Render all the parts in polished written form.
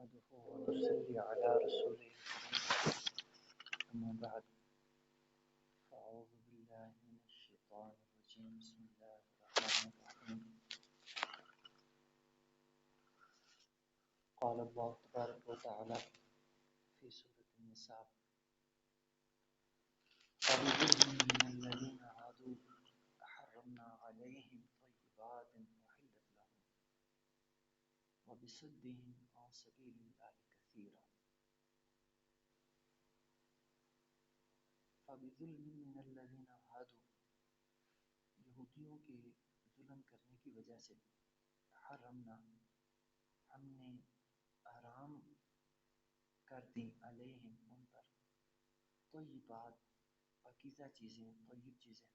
نحمده ونصلي على رسوله الكريم أما بعد فأعوذ بالله من الشيطان الرجيم بسم الله الرحمن الرحيم قال الله تبارك وتعالى في سورة النساء فبظلم من الذين هادوا حرمنا عليهم طيبات أحلت لهم وبصدهم عن سبيل الله كثيرا فبظلم من الذين هادوا یہودیوں کے ظلم کرنے کی وجہ سے حرمنا ہم نے حرام کر دی علیہم ان پر طیبات پاکیزہ چیزیں طیب چیزیں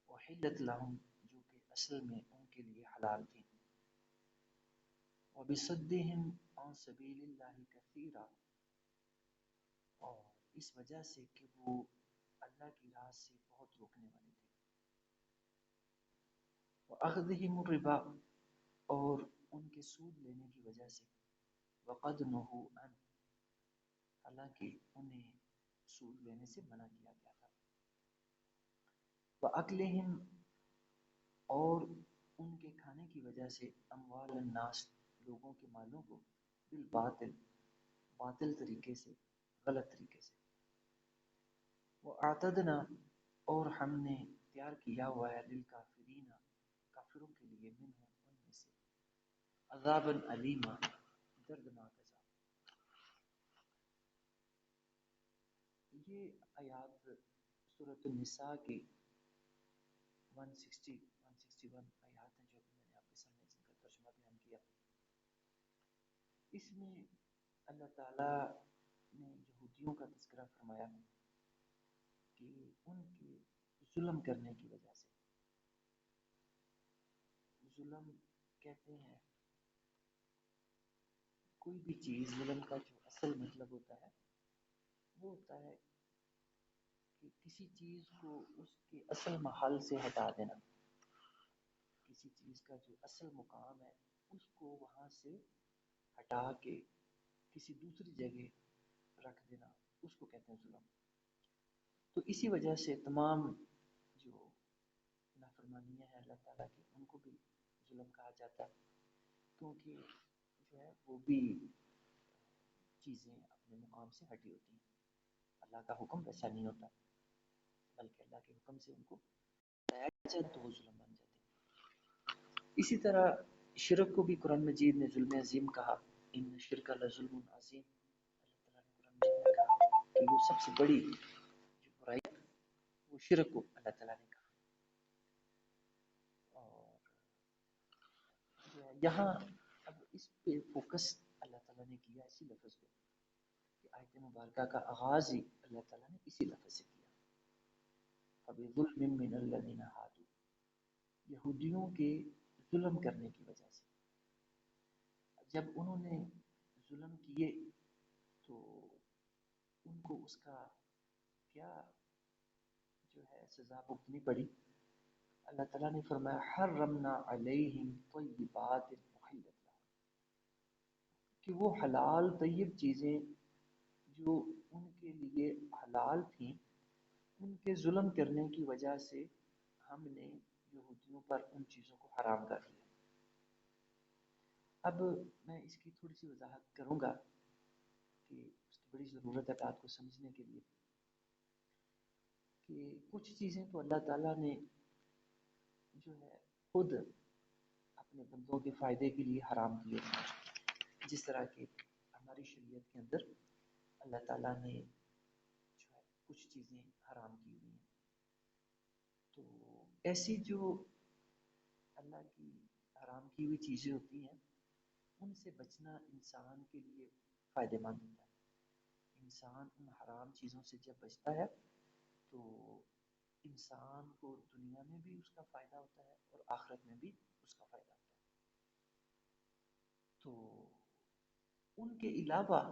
وحلت لہم جو کہ اصل میں ان کے لیے حلال تھیں وبصدہم عن سبیل اللہ کثیرا اور اس وجہ سے کہ وہ اللہ کی راہ سے بہت روکنے والے تھے وَأَخْذِهِمُ الرِّبَا اور ان کے سود لینے کی وجہ سے وَقَدْ نُهُوا عَنْهُ حالانکہ انہیں سود لینے سے منع کیا گیا تھا وَأَكْلِهِمْ اور ان کے کھانے کی وجہ سے اموال الناس لوگوں کے مالوں کو بالباطل باطل طریقے سے غلط طریقے سے وَأَعْتَدْنَا اور ہم نے تیار کیا ہوا ہے للکافرین کافروں کے لیے منہم ان میں سے عذابًا علیما دردناک عذاب. یہ آیات سورۃ النساء کی 160 161 آیات ہیں جو میں نے آپ کے سامنے جن کا ترجمہ بیان کیا. اس میں اللہ تعالیٰ نے یہودیوں کا تذکرہ فرمایا کہ ان کے ظلم کرنے کی وجہ سے ظلم کہتے ہیں کوئی بھی چیز ظلم کا جو اصل مطلب ہوتا ہے وہ ہوتا ہے کہ کسی چیز کو اس کے اصل محل سے ہٹا دینا کسی چیز کا جو اصل مقام ہے اس کو وہاں سے ہٹا کے کسی دوسری جگہ رکھ دینا اس کو کہتے ہیں ظلم. تو اسی وجہ سے تمام جو نافرمانیاں ہیں اللہ تعالیٰ کی ان کو بھی ظلم کہا جاتا ہے کیونکہ جو ہے وہ بھی چیزیں اپنے مقام سے ہٹی ہوتی ہیں. اللہ کا حکم ویسا نہیں ہوتا بلکہ اللہ کے حکم سے ان کو ہٹایا جائے تو وہ ظلم بن جاتے ہیں. اسی طرح شرک کو بھی قرآن مجید نے ظلم عظیم کہا. ان شرک لظلم عظیم. اللہ تعالیٰ نے قرآن مجید میں کہا کہ وہ سب سے بڑی جو برائی وہ شرک کو اللہ تعالیٰ نے کہا. اور یہاں اب اس پہ فوکس اللہ تعالیٰ نے کیا اسی لفظ پہ کہ آیت مبارکہ کا آغاز ہی اللہ تعالیٰ نے اسی لفظ سے کیا. فَبِظُلْمٍ مِّنَ الَّذِينَ هَادُوا یہودیوں کے ظلم کرنے کی وجہ سے جب انہوں نے ظلم کیے تو ان کو اس کا کیا جو ہے سزا بھگتنی پڑی. اللہ تعالیٰ نے فرمایا حرمنا علیہم طیبات احلت لہم کہ وہ حلال طیب چیزیں جو ان کے لیے حلال تھیں ان کے ظلم کرنے کی وجہ سے ہم نے یہودیوں پر ان چیزوں کو حرام کر دیا. اب میں اس کی تھوڑی سی وضاحت کروں گا کہ اس کی بڑی ضرورت ہے بات کو سمجھنے کے لیے کہ کچھ چیزیں تو اللہ تعالیٰ نے جو ہے خود اپنے بندوں کے فائدے کے لیے حرام کیے ہیں. جس طرح کہ ہماری شریعت کے اندر اللہ تعالیٰ نے جو ہے کچھ چیزیں حرام کی ہوئی ہیں. تو ایسی جو اللہ کی حرام کی ہوئی چیزیں ہوتی ہیں ان سے بچنا انسان کے لیے فائدہ مند ہوتا ہے. انسان ان حرام چیزوں سے جب بچتا ہے تو انسان کو دنیا میں بھی اس کا فائدہ ہوتا ہے اور آخرت میں بھی اس کا فائدہ ہوتا ہے. تو ان کے علاوہ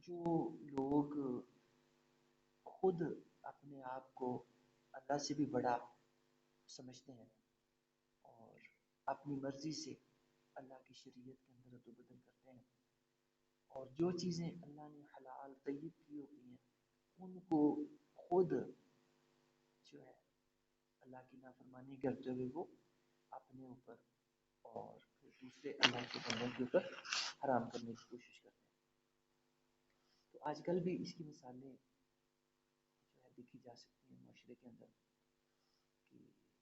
جو لوگ خود اپنے آپ کو اللہ سے بھی بڑا سمجھتے ہیں اور اپنی مرضی سے اللہ کی شریعت کے اندر رد و بدل کرتے ہیں، اور جو چیزیں اللہ نے حلال طیب کی ہوتی ہیں ان کو خود جو ہے اللہ کی نافرمانی کرتے ہوئے وہ اپنے اوپر اور پھر دوسرے اللہ کے بندوں کے اوپر حرام کرنے کی کوشش کرتے ہیں۔ تو آج کل بھی اس کی مثالیں جو ہے دیکھی جا سکتی ہیں معاشرے کے اندر، کہ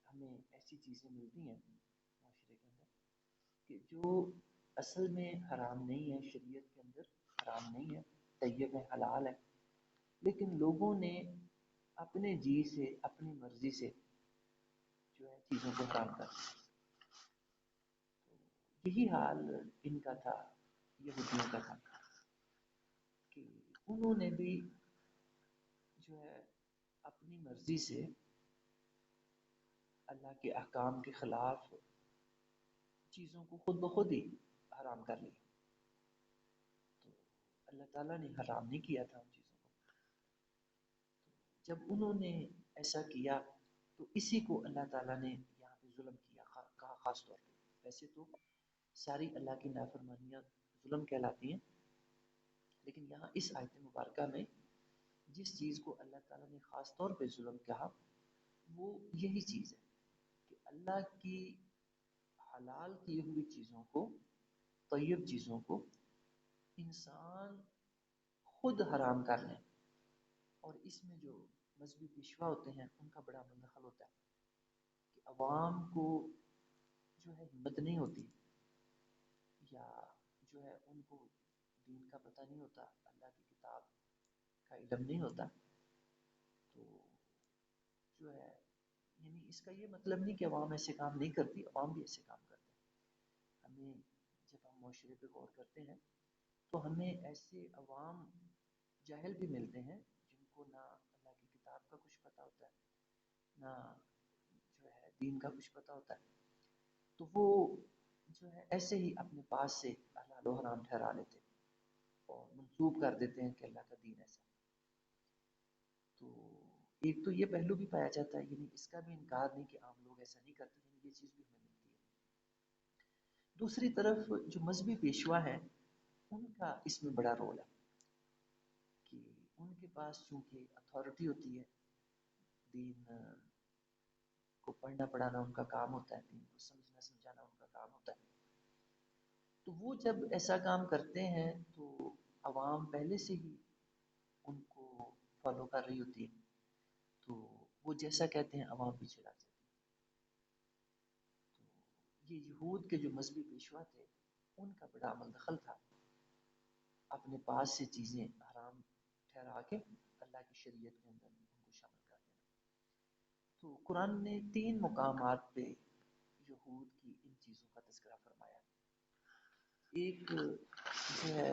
ہمیں ایسی چیزیں ملتی ہیں معاشرے کے اندر کہ جو اصل میں حرام نہیں ہے، شریعت کے اندر حرام نہیں ہے، طیب ہے، حلال ہے، لیکن لوگوں نے اپنے جی سے اپنی مرضی سے جو ہے چیزوں کو حرام کر دیا۔ یہی حال ان کا تھا، یہودیوں کا تھا، کہ انہوں نے بھی جو ہے اپنی مرضی سے اللہ کے احکام کے خلاف چیزوں کو خود بخود ہی حرام کر لیا۔ تو اللہ تعالیٰ نے حرام نہیں کیا تھا ان چیزوں کو۔ جب انہوں نے ایسا کیا تو اسی کو اللہ تعالیٰ نے یہاں پہ ظلم کیا، کہا خاص طور پہ۔ ویسے تو ساری اللہ کی نافرمانیاں ظلم کہلاتی ہیں، لیکن یہاں اس آیت مبارکہ میں جس چیز کو اللہ تعالیٰ نے خاص طور پہ ظلم کہا وہ یہی چیز ہے کہ اللہ کی حلال کی ہوئی چیزوں کو، طیب چیزوں کو انسان خود حرام کر لیں، اور اس میں جو مذہبی پیشوا ہوتے ہیں ان کا بڑا مدخل ہوتا ہے کہ عوام کو جو ہے ہمت نہیں ہوتی، یا جو ہے ان کو دین کا پتہ نہیں ہوتا، اللہ کی کتاب کا علم نہیں ہوتا، تو جو ہے یعنی اس کا یہ مطلب نہیں کہ عوام ایسے کام نہیں کرتی، عوام بھی ایسے کام کرتے ہیں۔ ہمیں جب ہم معاشرے پہ غور کرتے ہیں تو ہمیں ایسے عوام جاہل بھی ملتے ہیں جن کو نہ اللہ کی کتاب کا کچھ پتہ ہوتا ہے، نہ جو ہے دین کا کچھ پتہ ہوتا ہے، تو وہ جو ہے ایسے ہی اپنے پاس سے حلال و حرام ٹھہرا لیتے ہیں اور منسوب کر دیتے ہیں کہ اللہ کا دین ایسا ہے۔ تو ایک تو یہ پہلو بھی پایا جاتا ہے، یعنی اس کا بھی انکار نہیں کہ عام لوگ ایسا نہیں کرتے، یعنی یہ چیز بھی ہمیں ملتی ہے۔ دوسری طرف جو مذہبی پیشوا ہیں ان کا اس میں بڑا رول ہے کہ ان کے پاس چونکہ اتھارٹی ہوتی ہے، دین کو پڑھنا پڑھانا ان کا کام ہوتا ہے، دین کو سمجھنا سمجھانا ان کا کام ہوتا ہے، تو وہ جب ایسا کام کرتے ہیں تو عوام پہلے سے ہی ان کو فالو کر رہی ہوتی ہے، تو وہ جیسا کہتے ہیں عوام پیچھے لگ جاتی ہے۔ تو یہ یہود کے جو مذہبی پیشوا تھے ان کا بڑا عمل دخل تھا اپنے پاس سے چیزیں حرام ٹھہرا کے اللہ کی شریعت کے اندر ان کو شامل کر دینا۔ تو قرآن نے 3 مقامات پہ یہود کی ان چیزوں کا تذکرہ فرمایا۔ ایک جو ہے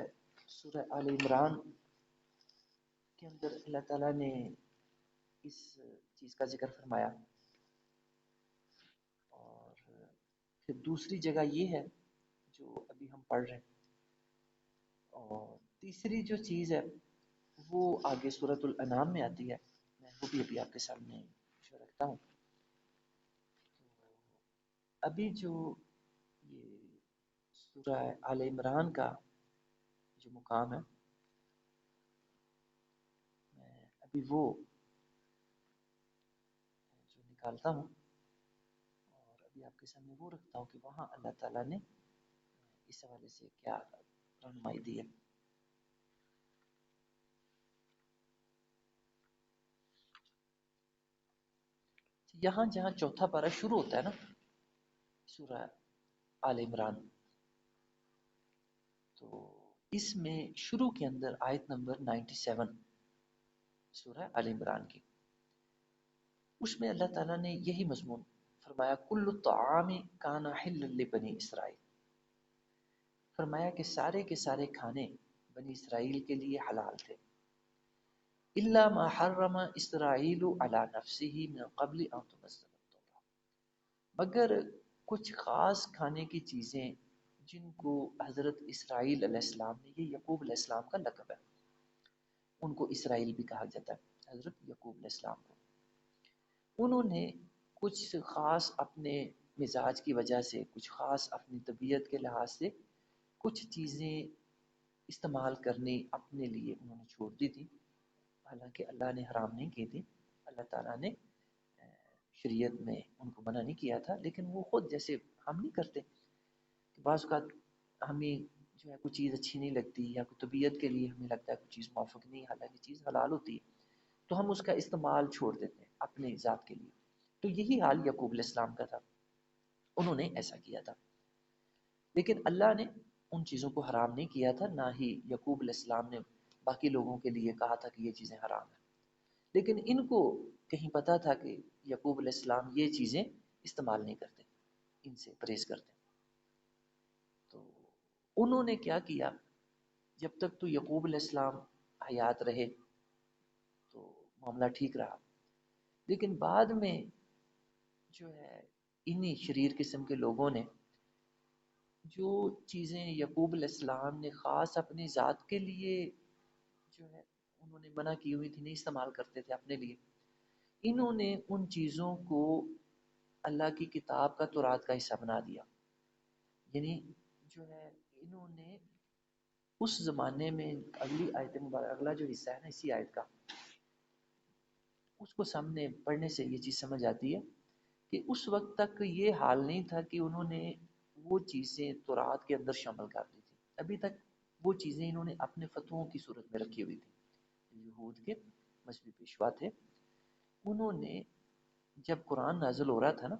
سورہ آل عمران کے اندر اللہ تعالیٰ نے اس چیز کا ذکر فرمایا، اور پھر دوسری جگہ یہ ہے جو ابھی ہم پڑھ رہے ہیں، اور تیسری جو چیز ہے وہ آگے سورۃ الانعام میں آتی ہے، میں وہ بھی ابھی آپ کے سامنے جو رکھتا ہوں۔ تو ابھی جو یہ سورہ آل عمران کا جو مقام ہے میں ابھی وہ جو نکالتا ہوں اور ابھی آپ کے سامنے وہ رکھتا ہوں کہ وہاں اللہ تعالیٰ نے اس حوالے سے کیا رہنمائی دی ہے۔ یہاں جہاں چوتھا پارہ شروع ہوتا ہے نا سورہ آل عمران، تو اس میں شروع کے اندر آیت نمبر 97 سورہ آل عمران کی، اس میں اللہ تعالیٰ نے یہی مضمون فرمایا کل الطعام کان حلا لبنی اسرائیل، فرمایا کہ سارے کے سارے کھانے بنی اسرائیل کے لیے حلال تھے، الا ما حرم اسرائیل علی نفسه من قبل ان تنزل التوراۃ، مگر کچھ خاص کھانے کی چیزیں جن کو حضرت اسرائیل علیہ السلام نے، یہ یعقوب علیہ السلام کا لقب ہے، ان کو اسرائیل بھی کہا جاتا ہے، حضرت یعقوب علیہ السلام کو، انہوں نے کچھ خاص اپنے مزاج کی وجہ سے، کچھ خاص اپنی طبیعت کے لحاظ سے کچھ چیزیں استعمال کرنی اپنے لیے انہوں نے چھوڑ دی تھی، حالانکہ اللہ نے حرام نہیں کی تھی، اللہ تعالیٰ نے شریعت میں ان کو منع نہیں کیا تھا، لیکن وہ خود جیسے ہم نہیں کرتے کہ بعض اوقات ہمیں جو ہے کوئی چیز اچھی نہیں لگتی یا کوئی طبیعت کے لیے ہمیں لگتا ہے کوئی چیز موافق نہیں، حالانکہ چیز حلال ہوتی ہے تو ہم اس کا استعمال چھوڑ دیتے ہیں اپنے ذات کے لیے. تو یہی حال یعقوب علیہ السلام کا تھا، انہوں نے ایسا کیا تھا. لیکن اللہ نے ان چیزوں کو حرام نہیں کیا تھا، نہ ہی یعقوب علیہ السلام نے باقی لوگوں کے لیے کہا تھا کہ یہ چیزیں حرام ہیں. لیکن ان کو کہیں پتا تھا کہ یعقوب علیہ السلام یہ چیزیں استعمال نہیں کرتے، ان سے پرہیز کرتے. تو انہوں نے کیا کیا، جب تک تو یعقوب علیہ السلام حیات رہے تو معاملہ ٹھیک رہا، لیکن بعد میں جو ہے انہی شریر قسم کے لوگوں نے جو چیزیں یعقوب علیہ السلام نے خاص اپنی ذات کے لیے جو ہے انہوں نے منع کی ہوئی تھی، نہیں استعمال کرتے تھے اپنے لیے، انہوں نے ان چیزوں کو اللہ کی کتاب کا تورات کا حصہ بنا دیا. یعنی جو ہے انہوں نے اس زمانے میں، اگلی آیت مبارک اگلا جو حصہ ہے نا اسی آیت کا، اس کو سامنے پڑھنے سے یہ چیز سمجھ آتی ہے کہ اس وقت تک یہ حال نہیں تھا کہ انہوں نے وہ چیزیں تورات کے اندر شامل کر دی تھی. ابھی تک وہ چیزیں انہوں نے اپنے فتووں کی صورت میں رکھی ہوئی تھی. یہود کے مذہبی پیشوا تھے، انہوں نے جب قرآن نازل ہو رہا تھا نا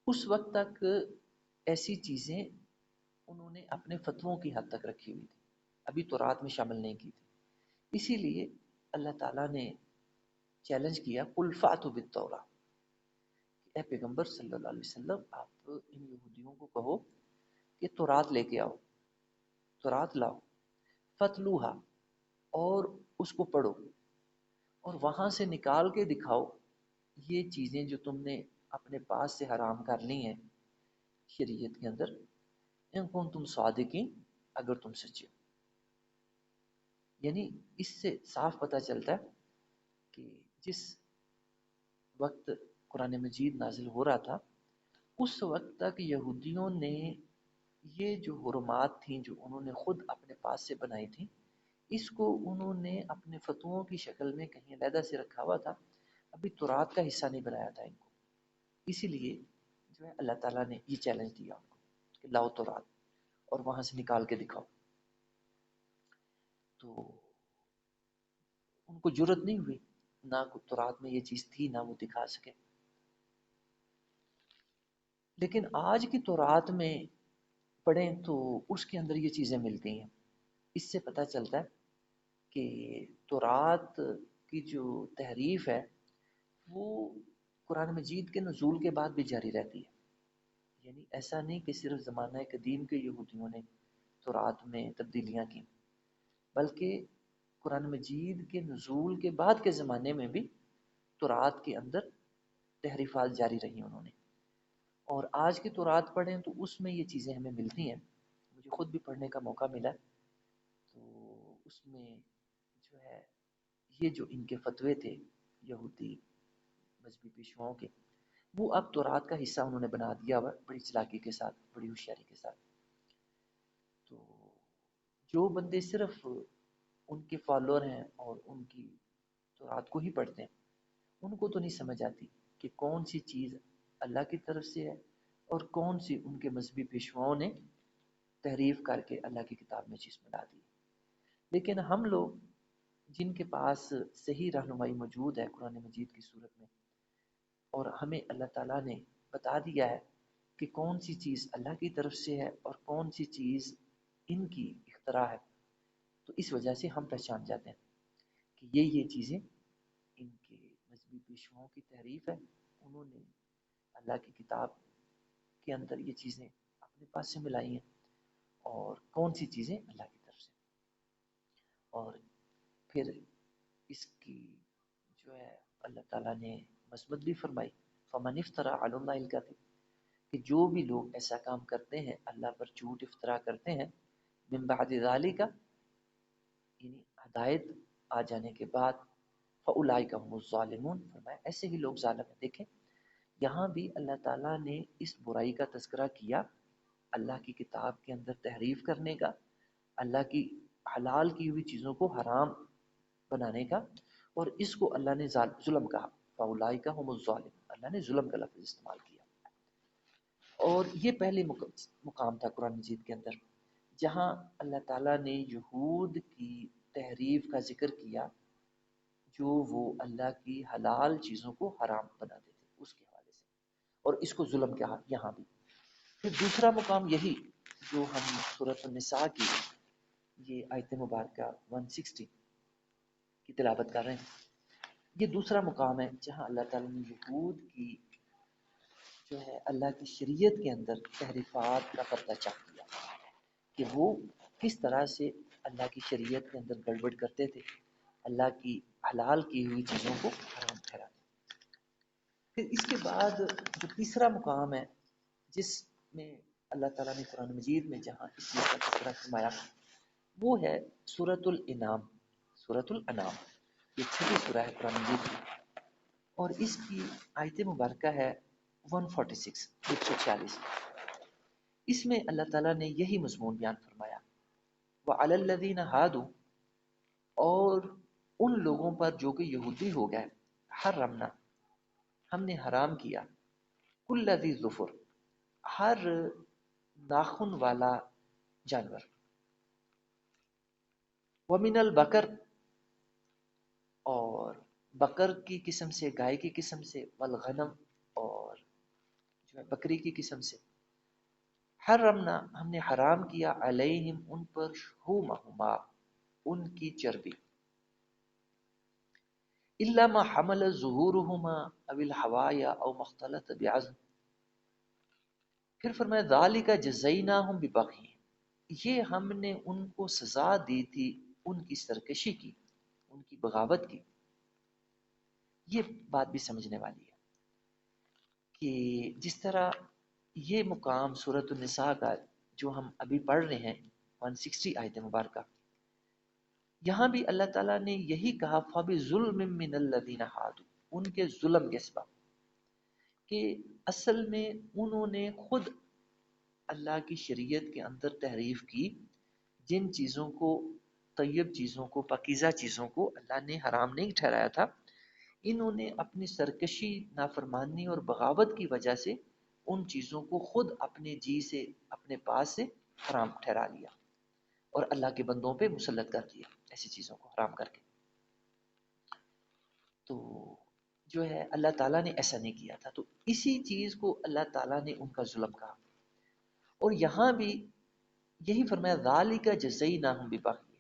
اس وقت تک ایسی چیزیں انہوں نے اپنے فتووں کی حد تک رکھی ہوئی تھی، ابھی تورات میں شامل نہیں کی تھی. اسی لیے اللہ تعالیٰ نے چیلنج کیا، قل فاتوا بالتوراۃ، اے پیغمبر صلی اللہ علیہ وسلم آپ ان یہودیوں کو کہو کہ تورات لے کے آؤ، تورات لاؤ، فتلوہا، اور اس کو پڑھو اور وہاں سے نکال کے دکھاؤ یہ چیزیں جو تم نے اپنے پاس سے حرام کر لی ہیں شریعت کے اندر، ان کو تم صادقین، اگر تم سچے ہو. یعنی اس سے صاف پتہ چلتا ہے کہ جس وقت قرآن مجید نازل ہو رہا تھا اس وقت تک یہودیوں نے یہ جو حرمات تھیں جو انہوں نے خود اپنے پاس سے بنائی تھیں، اس کو انہوں نے اپنے فتووں کی شکل میں کہیں علیحدہ سے رکھا ہوا تھا، ابھی تورات کا حصہ نہیں بنایا تھا ان کو. اسی لیے جو ہے اللہ تعالیٰ نے یہ چیلنج دیا ان کو کہ لاؤ تورات اور وہاں سے نکال کے دکھاؤ. تو ان کو جرت نہیں ہوئی، نہ تورات میں یہ چیز تھی نہ وہ دکھا سکے. لیکن آج کی تورات میں پڑھیں تو اس کے اندر یہ چیزیں ملتی ہیں. اس سے پتہ چلتا ہے کہ تورات کی جو تحریف ہے وہ قرآن مجید کے نزول کے بعد بھی جاری رہتی ہے. یعنی ایسا نہیں کہ صرف زمانہ قدیم کے یہودیوں نے تورات میں تبدیلیاں کی، بلکہ قرآن مجید کے نزول کے بعد کے زمانے میں بھی تورات کے اندر تحریفات جاری رہی انہوں نے. اور آج کی تورات پڑھیں تو اس میں یہ چیزیں ہمیں ملتی ہیں. مجھے خود بھی پڑھنے کا موقع ملا تو اس میں جو ہے یہ جو ان کے فتوے تھے یہودی مذہبی پیشواؤں کے، وہ اب تورات کا حصہ انہوں نے بنا دیا ہوا بڑی چلاکی کے ساتھ، بڑی ہوشیاری کے ساتھ. تو جو بندے صرف ان کے فالوور ہیں اور ان کی تورات کو ہی پڑھتے ہیں ان کو تو نہیں سمجھ آتی کہ کون سی چیز اللہ کی طرف سے ہے اور کون سی ان کے مذہبی پیشواؤں نے تحریف کر کے اللہ کی کتاب میں چیز بنا دی. لیکن ہم لوگ جن کے پاس صحیح رہنمائی موجود ہے قرآن مجید کی صورت میں، اور ہمیں اللہ تعالیٰ نے بتا دیا ہے کہ کون سی چیز اللہ کی طرف سے ہے اور کون سی چیز ان کی اختراع ہے، تو اس وجہ سے ہم پہچان جاتے ہیں کہ یہ چیزیں ان کے مذہبی پیشواؤں کی تحریف ہے، انہوں نے اللہ کی کتاب کے اندر یہ چیزیں اپنے پاس سے ملائی ہیں، اور کون سی چیزیں اللہ کی طرف سے. اور پھر اس کی جو ہے اللہ تعالیٰ نے مذمت بھی فرمائی، فمن افترا علی اللہ الکذب، کہ جو بھی لوگ ایسا کام کرتے ہیں اللہ پر جھوٹ افترا کرتے ہیں، من بعد ذالک، یعنی ہدایت آ جانے کے بعد، فاولئک هم الظالمون، فرمایا ایسے ہی لوگ ظالم ہیں. دیکھیں یہاں بھی اللہ تعالیٰ نے اس برائی کا تذکرہ کیا، اللہ کی کتاب کے اندر تحریف کرنے کا، اللہ کی حلال کی ہوئی چیزوں کو حرام بنانے کا، اور اس کو اللہ نے ظلم کہا، فاولائک هم الظالمون، اللہ نے ظلم کا لفظ استعمال کیا۔ اور یہ پہلے مقام تھا قرآن مجید کے اندر جہاں اللہ تعالیٰ نے یہود کی تحریف کا ذکر کیا، جو وہ اللہ کی حلال چیزوں کو حرام بناتے تھے اس کے حوالے سے، اور اس کو ظلم کہا یہاں بھی۔ پھر دوسرا مقام یہی جو ہم سورۃ النساء کی یہ آیت مبارکہ 160 کی تلاوت کر رہے ہیں، یہ دوسرا مقام ہے جہاں اللہ تعالیٰ نے یہود کی جو ہے اللہ کی شریعت کے اندر تحریفات کا پردہ چاک کیا کہ وہ کس طرح سے اللہ کی شریعت کے اندر گڑبڑ کرتے تھے، اللہ کی حلال کی ہوئی چیزوں کو حرام ٹھہراتے۔ پھر اس کے بعد جو تیسرا مقام ہے جس میں اللہ تعالیٰ نے قرآن مجید میں جہاں اس چیز کا تذکرہ فرمایا، وہ ہے سورۃ الانعام۔ سورۃ الانعام یہ چھٹی سورہ ہے قرآن مجید کی، اور اس کی آیت مبارکہ ہے 146 146۔ اس میں اللہ تعالیٰ نے یہی مضمون بیان فرمایا، وَعَلَى الَّذِينَ هَادُوا، اور ان لوگوں پر جو کہ یہودی ہو گئے، حرمنا ہم نے حرام کیا، کل ذی ظفر ہر ناخن والا جانور، ومن البقر اور بقر کی قسم سے، گائے کی قسم سے، والغنم اور جو ہے بکری کی قسم سے، حرمنا ہم نے حرام کیا، علیہم ان پر، شحومہما ان کی چربی، الا ما حمل ظہورہما او الحوایا او مختلط بعظم، پھر فرمایا ذالک جزیناہم ببغیہم، یہ ہم نے ان کو سزا دی تھی ان کی سرکشی کی، ان کی بغاوت کی۔ یہ بات بھی سمجھنے والی ہے کہ جس طرح یہ مقام سورۃ النساء کا جو ہم ابھی پڑھ رہے ہیں 160 آیت مبارکہ، یہاں بھی اللہ تعالیٰ نے یہی کہا فَبِظُلْمٍ مِّنَ الَّذِينَ هَادُوا، ان کے ظلم کے سبب، کہ اصل میں انہوں نے خود اللہ کی شریعت کے اندر تحریف کی، جن چیزوں کو، طیب چیزوں کو، پاکیزہ چیزوں کو اللہ نے حرام نہیں ٹھہرایا تھا، انہوں نے اپنی سرکشی، نافرمانی اور بغاوت کی وجہ سے ان چیزوں کو خود اپنے جی سے، اپنے پاس سے حرام ٹھہرا لیا اور اللہ کے بندوں پہ مسلط کر دیا ایسی چیزوں کو حرام کر کے۔ تو جو ہے اللہ تعالیٰ نے ایسا نہیں کیا تھا، تو اسی چیز کو اللہ تعالیٰ نے ان کا ظلم کہا، اور یہاں بھی یہی فرمایا ذالک جزیناہم ببغیہم،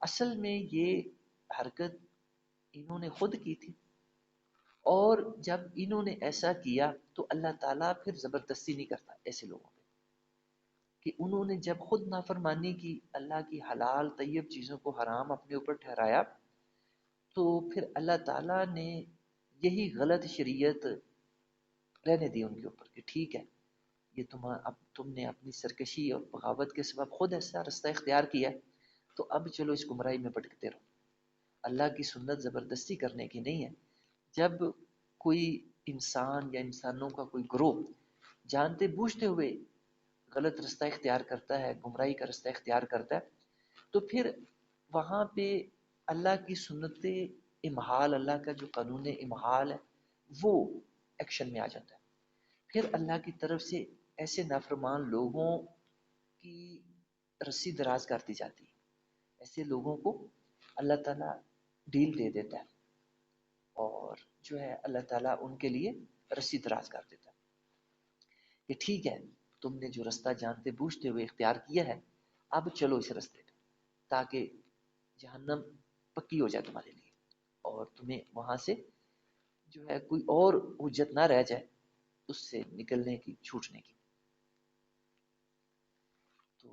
اصل میں یہ حرکت انہوں نے خود کی تھی، اور جب انہوں نے ایسا کیا تو اللہ تعالیٰ پھر زبردستی نہیں کرتا ایسے لوگوں پہ، کہ انہوں نے جب خود نافرمانی کی، اللہ کی حلال طیب چیزوں کو حرام اپنے اوپر ٹھہرایا، تو پھر اللہ تعالیٰ نے یہی غلط شریعت رہنے دی ان کے اوپر کہ ٹھیک ہے، یہ اب تم نے اپنی سرکشی اور بغاوت کے سبب خود ایسا رستہ اختیار کیا، تو اب چلو اس گمراہی میں بھٹکتے رہو۔ اللہ کی سنت زبردستی کرنے کی نہیں ہے۔ جب کوئی انسان یا انسانوں کا کوئی گروہ جانتے بوجھتے ہوئے غلط رستہ اختیار کرتا ہے، گمراہی کا رستہ اختیار کرتا ہے، تو پھر وہاں پہ اللہ کی سنت امحال، اللہ کا جو قانون امحال ہے وہ ایکشن میں آ جاتا ہے۔ پھر اللہ کی طرف سے ایسے نافرمان لوگوں کی رسی دراز کر دی جاتی ہے، ایسے لوگوں کو اللہ تعالیٰ ڈیل دے دیتا ہے، اور جو ہے اللہ تعالیٰ ان کے لیے رسی دراز کر دیتا ہے کہ ٹھیک ہے، تم نے جو رستہ جانتے بوجھتے ہوئے اختیار کیا ہے، اب چلو اس رستے پہ، تاکہ جہنم پکی ہو جائے تمہارے لیے، اور تمہیں وہاں سے جو ہے کوئی اور حجت نہ رہ جائے اس سے نکلنے کی، چھوٹنے کی۔ تو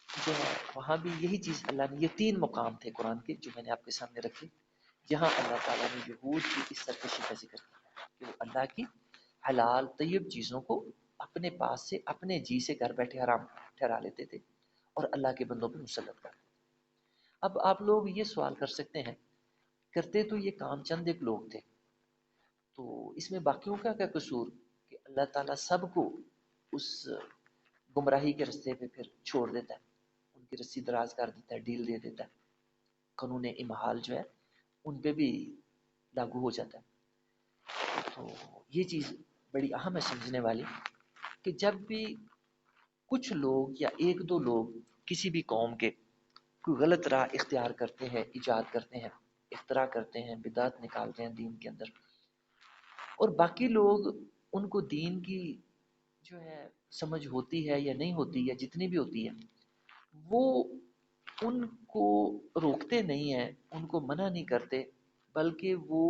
جو ہے وہاں بھی یہی چیز اللہ نے، یہ تین مقام تھے قرآن کے جو میں نے آپ کے سامنے رکھے، جہاں اللہ تعالیٰ نے یہود کی اس سرکشی کا ذکر کیا کہ وہ اللہ کی حلال طیب چیزوں کو اپنے پاس سے، اپنے جی سے گھر بیٹھے حرام ٹھہرا لیتے تھے اور اللہ کے بندوں پہ مسلط کرتے تھے۔ اب آپ لوگ یہ سوال کر سکتے ہیں، کرتے تو یہ کام چند ایک لوگ تھے، تو اس میں باقیوں کا کیا قصور کہ اللہ تعالیٰ سب کو اس گمراہی کے رستے پہ پھر چھوڑ دیتا ہے، ان کی رسی دراز کر دیتا ہے، ڈیل دے دیتا ہے، قانون امحال جو ہے ان پہ بھی لاگو ہو جاتا ہے۔ تو یہ چیز بڑی اہم ہے سمجھنے والی کہ جب بھی کچھ لوگ یا ایک دو لوگ کسی بھی قوم کے کوئی غلط راہ اختیار کرتے ہیں، ایجاد کرتے ہیں، اختراع کرتے ہیں، بدعت نکالتے ہیں دین کے اندر، اور باقی لوگ ان کو دین کی جو ہے سمجھ ہوتی ہے یا نہیں ہوتی یا جتنی بھی ہوتی ہے، وہ ان کو روکتے نہیں ہیں، ان کو منع نہیں کرتے، بلکہ وہ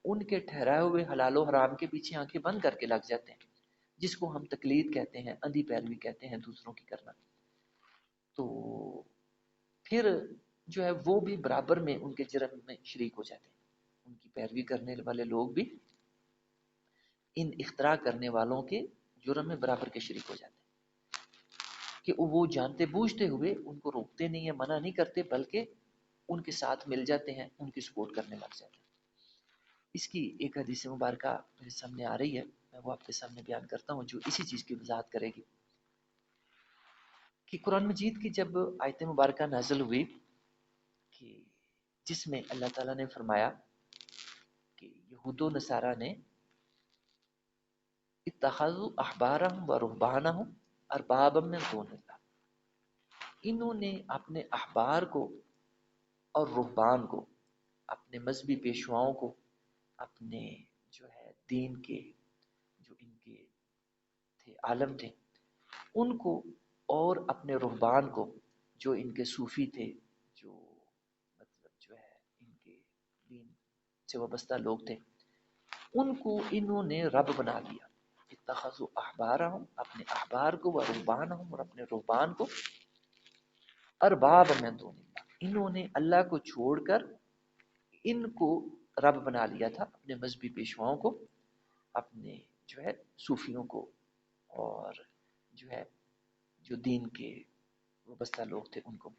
ان کے ٹھہرائے ہوئے حلال و حرام کے پیچھے آنکھیں بند کر کے لگ جاتے ہیں، جس کو ہم تقلید کہتے ہیں، اندھی پیروی کہتے ہیں دوسروں کی کرنا۔ تو پھر جو ہے وہ بھی برابر میں ان کے جرم میں شریک ہو جاتے ہیں، ان کی پیروی کرنے والے لوگ بھی ان اختراع کرنے والوں کے جرم میں برابر کے شریک ہو جاتے ہیں، کہ وہ جانتے بوجھتے ہوئے ان کو روکتے نہیں ہیں، منع نہیں کرتے، بلکہ ان کے ساتھ مل جاتے ہیں، ان کی سپورٹ کرنے لگ جاتے ہیں۔ اس کی ایک حدیث مبارکہ میرے سامنے آ رہی ہے، میں وہ آپ کے سامنے بیان کرتا ہوں جو اسی چیز کی وضاحت کرے گی کہ قرآن مجید کی جب آیت مبارکہ نازل ہوئی کہ جس میں اللہ تعالیٰ نے فرمایا کہ یہود و نصارہ نے اتخذوا احبارهم و رہبانهم اربابا من دون اللہ، انہوں نے اپنے احبار کو اور رہبان کو، اپنے مذہبی پیشواؤں کو، اپنے جو ہے دین کے جو ان کے تھے عالم تھے ان کو، اور اپنے رہبان کو جو ان کے صوفی تھے، جو مطلب جو ہے ان کے دین سے وابستہ لوگ تھے، ان کو انہوں نے رب بنا لیا۔ اتخذوا احبارہم، اپنے احبار کو، و رہبانہم، اور اپنے رہبان کو، ارباب من دون اللہ، انہوں نے اللہ کو چھوڑ کر ان کو رب بنا لیا تھا، اپنے مذہبی پیشواؤں کو، اپنے جو ہے صوفیوں کو، اور جو ہے جو دین کے وابستہ لوگ تھے ان کو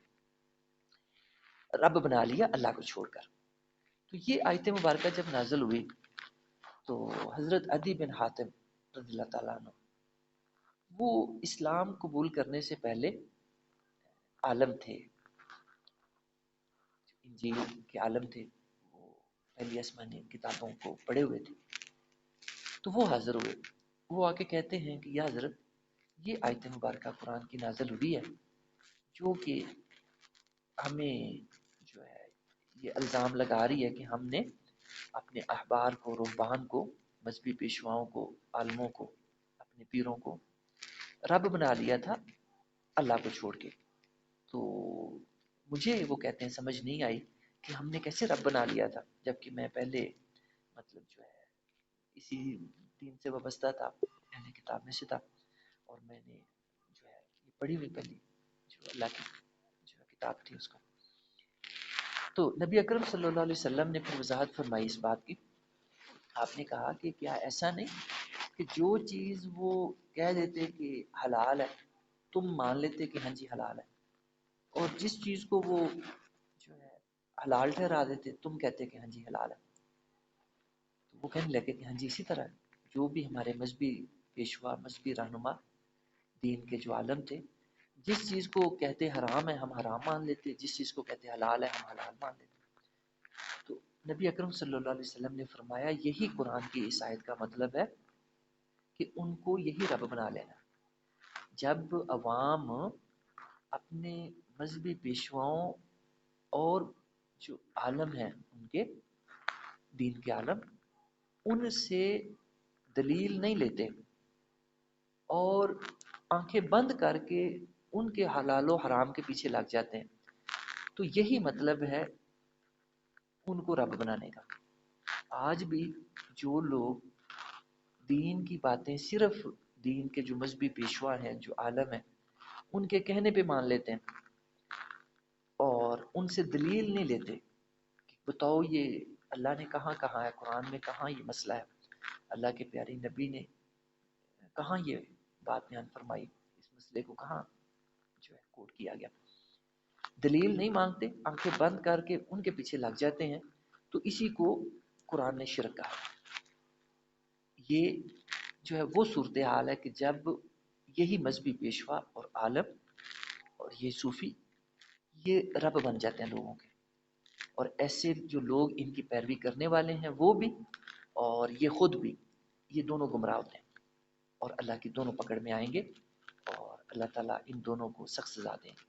رب بنا لیا اللہ کو چھوڑ کر۔ تو یہ آیت مبارکہ جب نازل ہوئی تو حضرت عدی بن حاتم رضی اللہ تعالیٰ عنہ، وہ اسلام قبول کرنے سے پہلے عالم تھے، انجیل کے عالم تھے، وہ پہلی آسمانی کتابوں کو پڑھے ہوئے تھے۔ تو وہ حاضر ہوئے، وہ آ کے کہتے ہیں کہ یا حضرت یہ آیت مبارکہ قرآن کی نازل ہوئی ہے جو کہ ہمیں جو ہے یہ الزام لگا رہی ہے کہ ہم نے اپنے احبار کو، رہبان کو، مذہبی پیشواؤں کو، عالموں کو، اپنے پیروں کو رب بنا لیا تھا اللہ کو چھوڑ کے۔ تو مجھے وہ کہتے ہیں سمجھ نہیں آئی کہ ہم نے کیسے رب بنا لیا تھا، جبکہ میں پہلے مطلب جو ہے اسی دین سے وابستہ تھا، اہل کتاب میں سے تھا، اور میں نے جو ہے یہ پڑھی ہوئی پہلی جو اللہ کی جو کتاب تھی اس کو۔ تو نبی اکرم صلی اللہ علیہ وسلم نے پھر وضاحت فرمائی اس بات کی، آپ نے کہا کہ کیا ایسا نہیں کہ جو چیز وہ کہہ دیتے کہ حلال ہے تم مان لیتے کہ ہاں جی حلال ہے، اور جس چیز کو وہ جو ہے حلال ٹھہرا دیتے تم کہتے کہ ہاں جی حلال ہے۔ تو وہ کہنے لگے کہ ہاں جی اسی طرح جو بھی ہمارے مذہبی پیشوا، مذہبی رہنما دین کے جو عالم تھے، جس چیز کو کہتے حرام ہے ہم حرام مان لیتے، جس چیز کو کہتے حلال ہے ہم حلال مان لیتے۔ تو نبی اکرم صلی اللہ علیہ وسلم نے فرمایا یہی قرآن کی اس آیت کا مطلب ہے کہ ان کو یہی رب بنا لینا۔ جب عوام اپنے مذہبی پیشواؤں اور جو عالم ہیں ان کے دین کے عالم، ان سے دلیل نہیں لیتے اور آنکھیں بند کر کے ان کے حلال و حرام کے پیچھے لگ جاتے ہیں، تو یہی مطلب ہے ان کو رب بنانے کا۔ آج بھی جو لوگ دین کی باتیں صرف دین کے جو مذہبی پیشوا ہیں، جو عالم ہیں، ان کے کہنے پہ مان لیتے ہیں اور ان سے دلیل نہیں لیتے کہ بتاؤ یہ اللہ نے کہاں کہا ہے، قرآن میں کہاں یہ مسئلہ ہے، اللہ کے پیارے نبی نے کہاں یہ بات بیان فرمائی، اس مسئلے کو کہاں جو ہے کوٹ کیا گیا، دلیل نہیں مانگتے، آنکھیں بند کر کے ان کے پیچھے لگ جاتے ہیں، تو اسی کو قرآن نے شرک کہا۔ یہ جو ہے وہ صورتحال ہے کہ جب یہی مذہبی پیشوا اور عالم اور یہ صوفی یہ رب بن جاتے ہیں لوگوں کے، اور ایسے جو لوگ ان کی پیروی کرنے والے ہیں وہ بھی اور یہ خود بھی، یہ دونوں گمراہ ہوتے ہیں اور اللہ کی دونوں پکڑ میں آئیں گے اور اللہ تعالیٰ ان دونوں کو سخت سزا دیں گے۔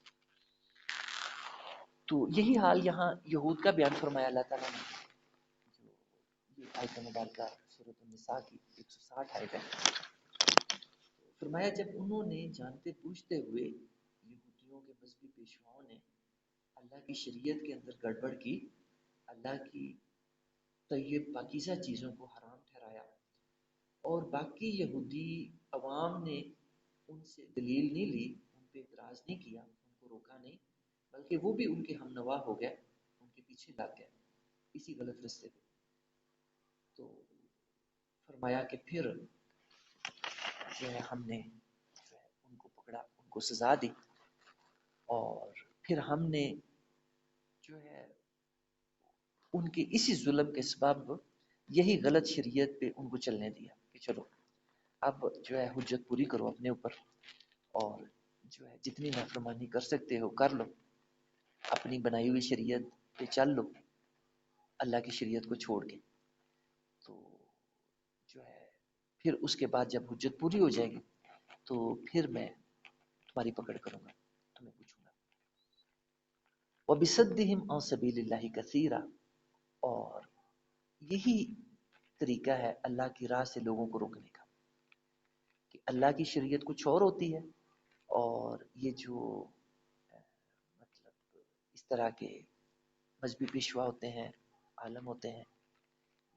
تو یہی حال یہاں یہود کا بیان فرمایا اللہ تعالیٰ نے، جو یہ آیت مبارکہ سورۃ النساء کی 160 آیت ہے۔ فرمایا جب انہوں نے جانتے پوچھتے ہوئے یہودیوں کے مذہبی پیشواؤں نے اللہ کی شریعت کے اندر گڑبڑ کی، اللہ کی طیب پاکیزہ چیزوں کو حرام ٹھہرایا، اور باقی یہودی عوام نے ان سے دلیل نہیں لی، ان پہ اعتراض نہیں کیا، ان کو روکا نہیں، بلکہ وہ بھی ان کے ہم نوا ہو گئے، ان کے پیچھے لگ گئے اسی غلط رستے پہ۔ تو فرمایا کہ پھر جو ہے ہم نے جو ہے ان کو پکڑا، ان کو سزا دی، اور پھر ہم نے جو ہے ان کے اسی ظلم کے سبب یہی غلط شریعت پہ ان کو چلنے دیا کہ چلو اب جو ہے حجت پوری کرو اپنے اوپر، اور جو ہے جتنی نافرمانی کر سکتے ہو کر لو، اپنی بنائی ہوئی شریعت پہ چل لو اللہ کی شریعت کو چھوڑ کے۔ تو جو ہے پھر اس کے بعد جب حجت پوری ہو جائے گی تو پھر میں تمہاری پکڑ کروں گا، تمہیں پوچھوں گا۔ وَبِصَدِّهِمْ عَنْ سَبِيلِ اللَّهِ كَثِيرًا، اور یہی طریقہ ہے اللہ کی راہ سے لوگوں کو روکنے کا، کہ اللہ کی شریعت کچھ اور ہوتی ہے، اور یہ جو مطلب اس طرح کے مذہبی پیشوا ہوتے ہیں، عالم ہوتے ہیں،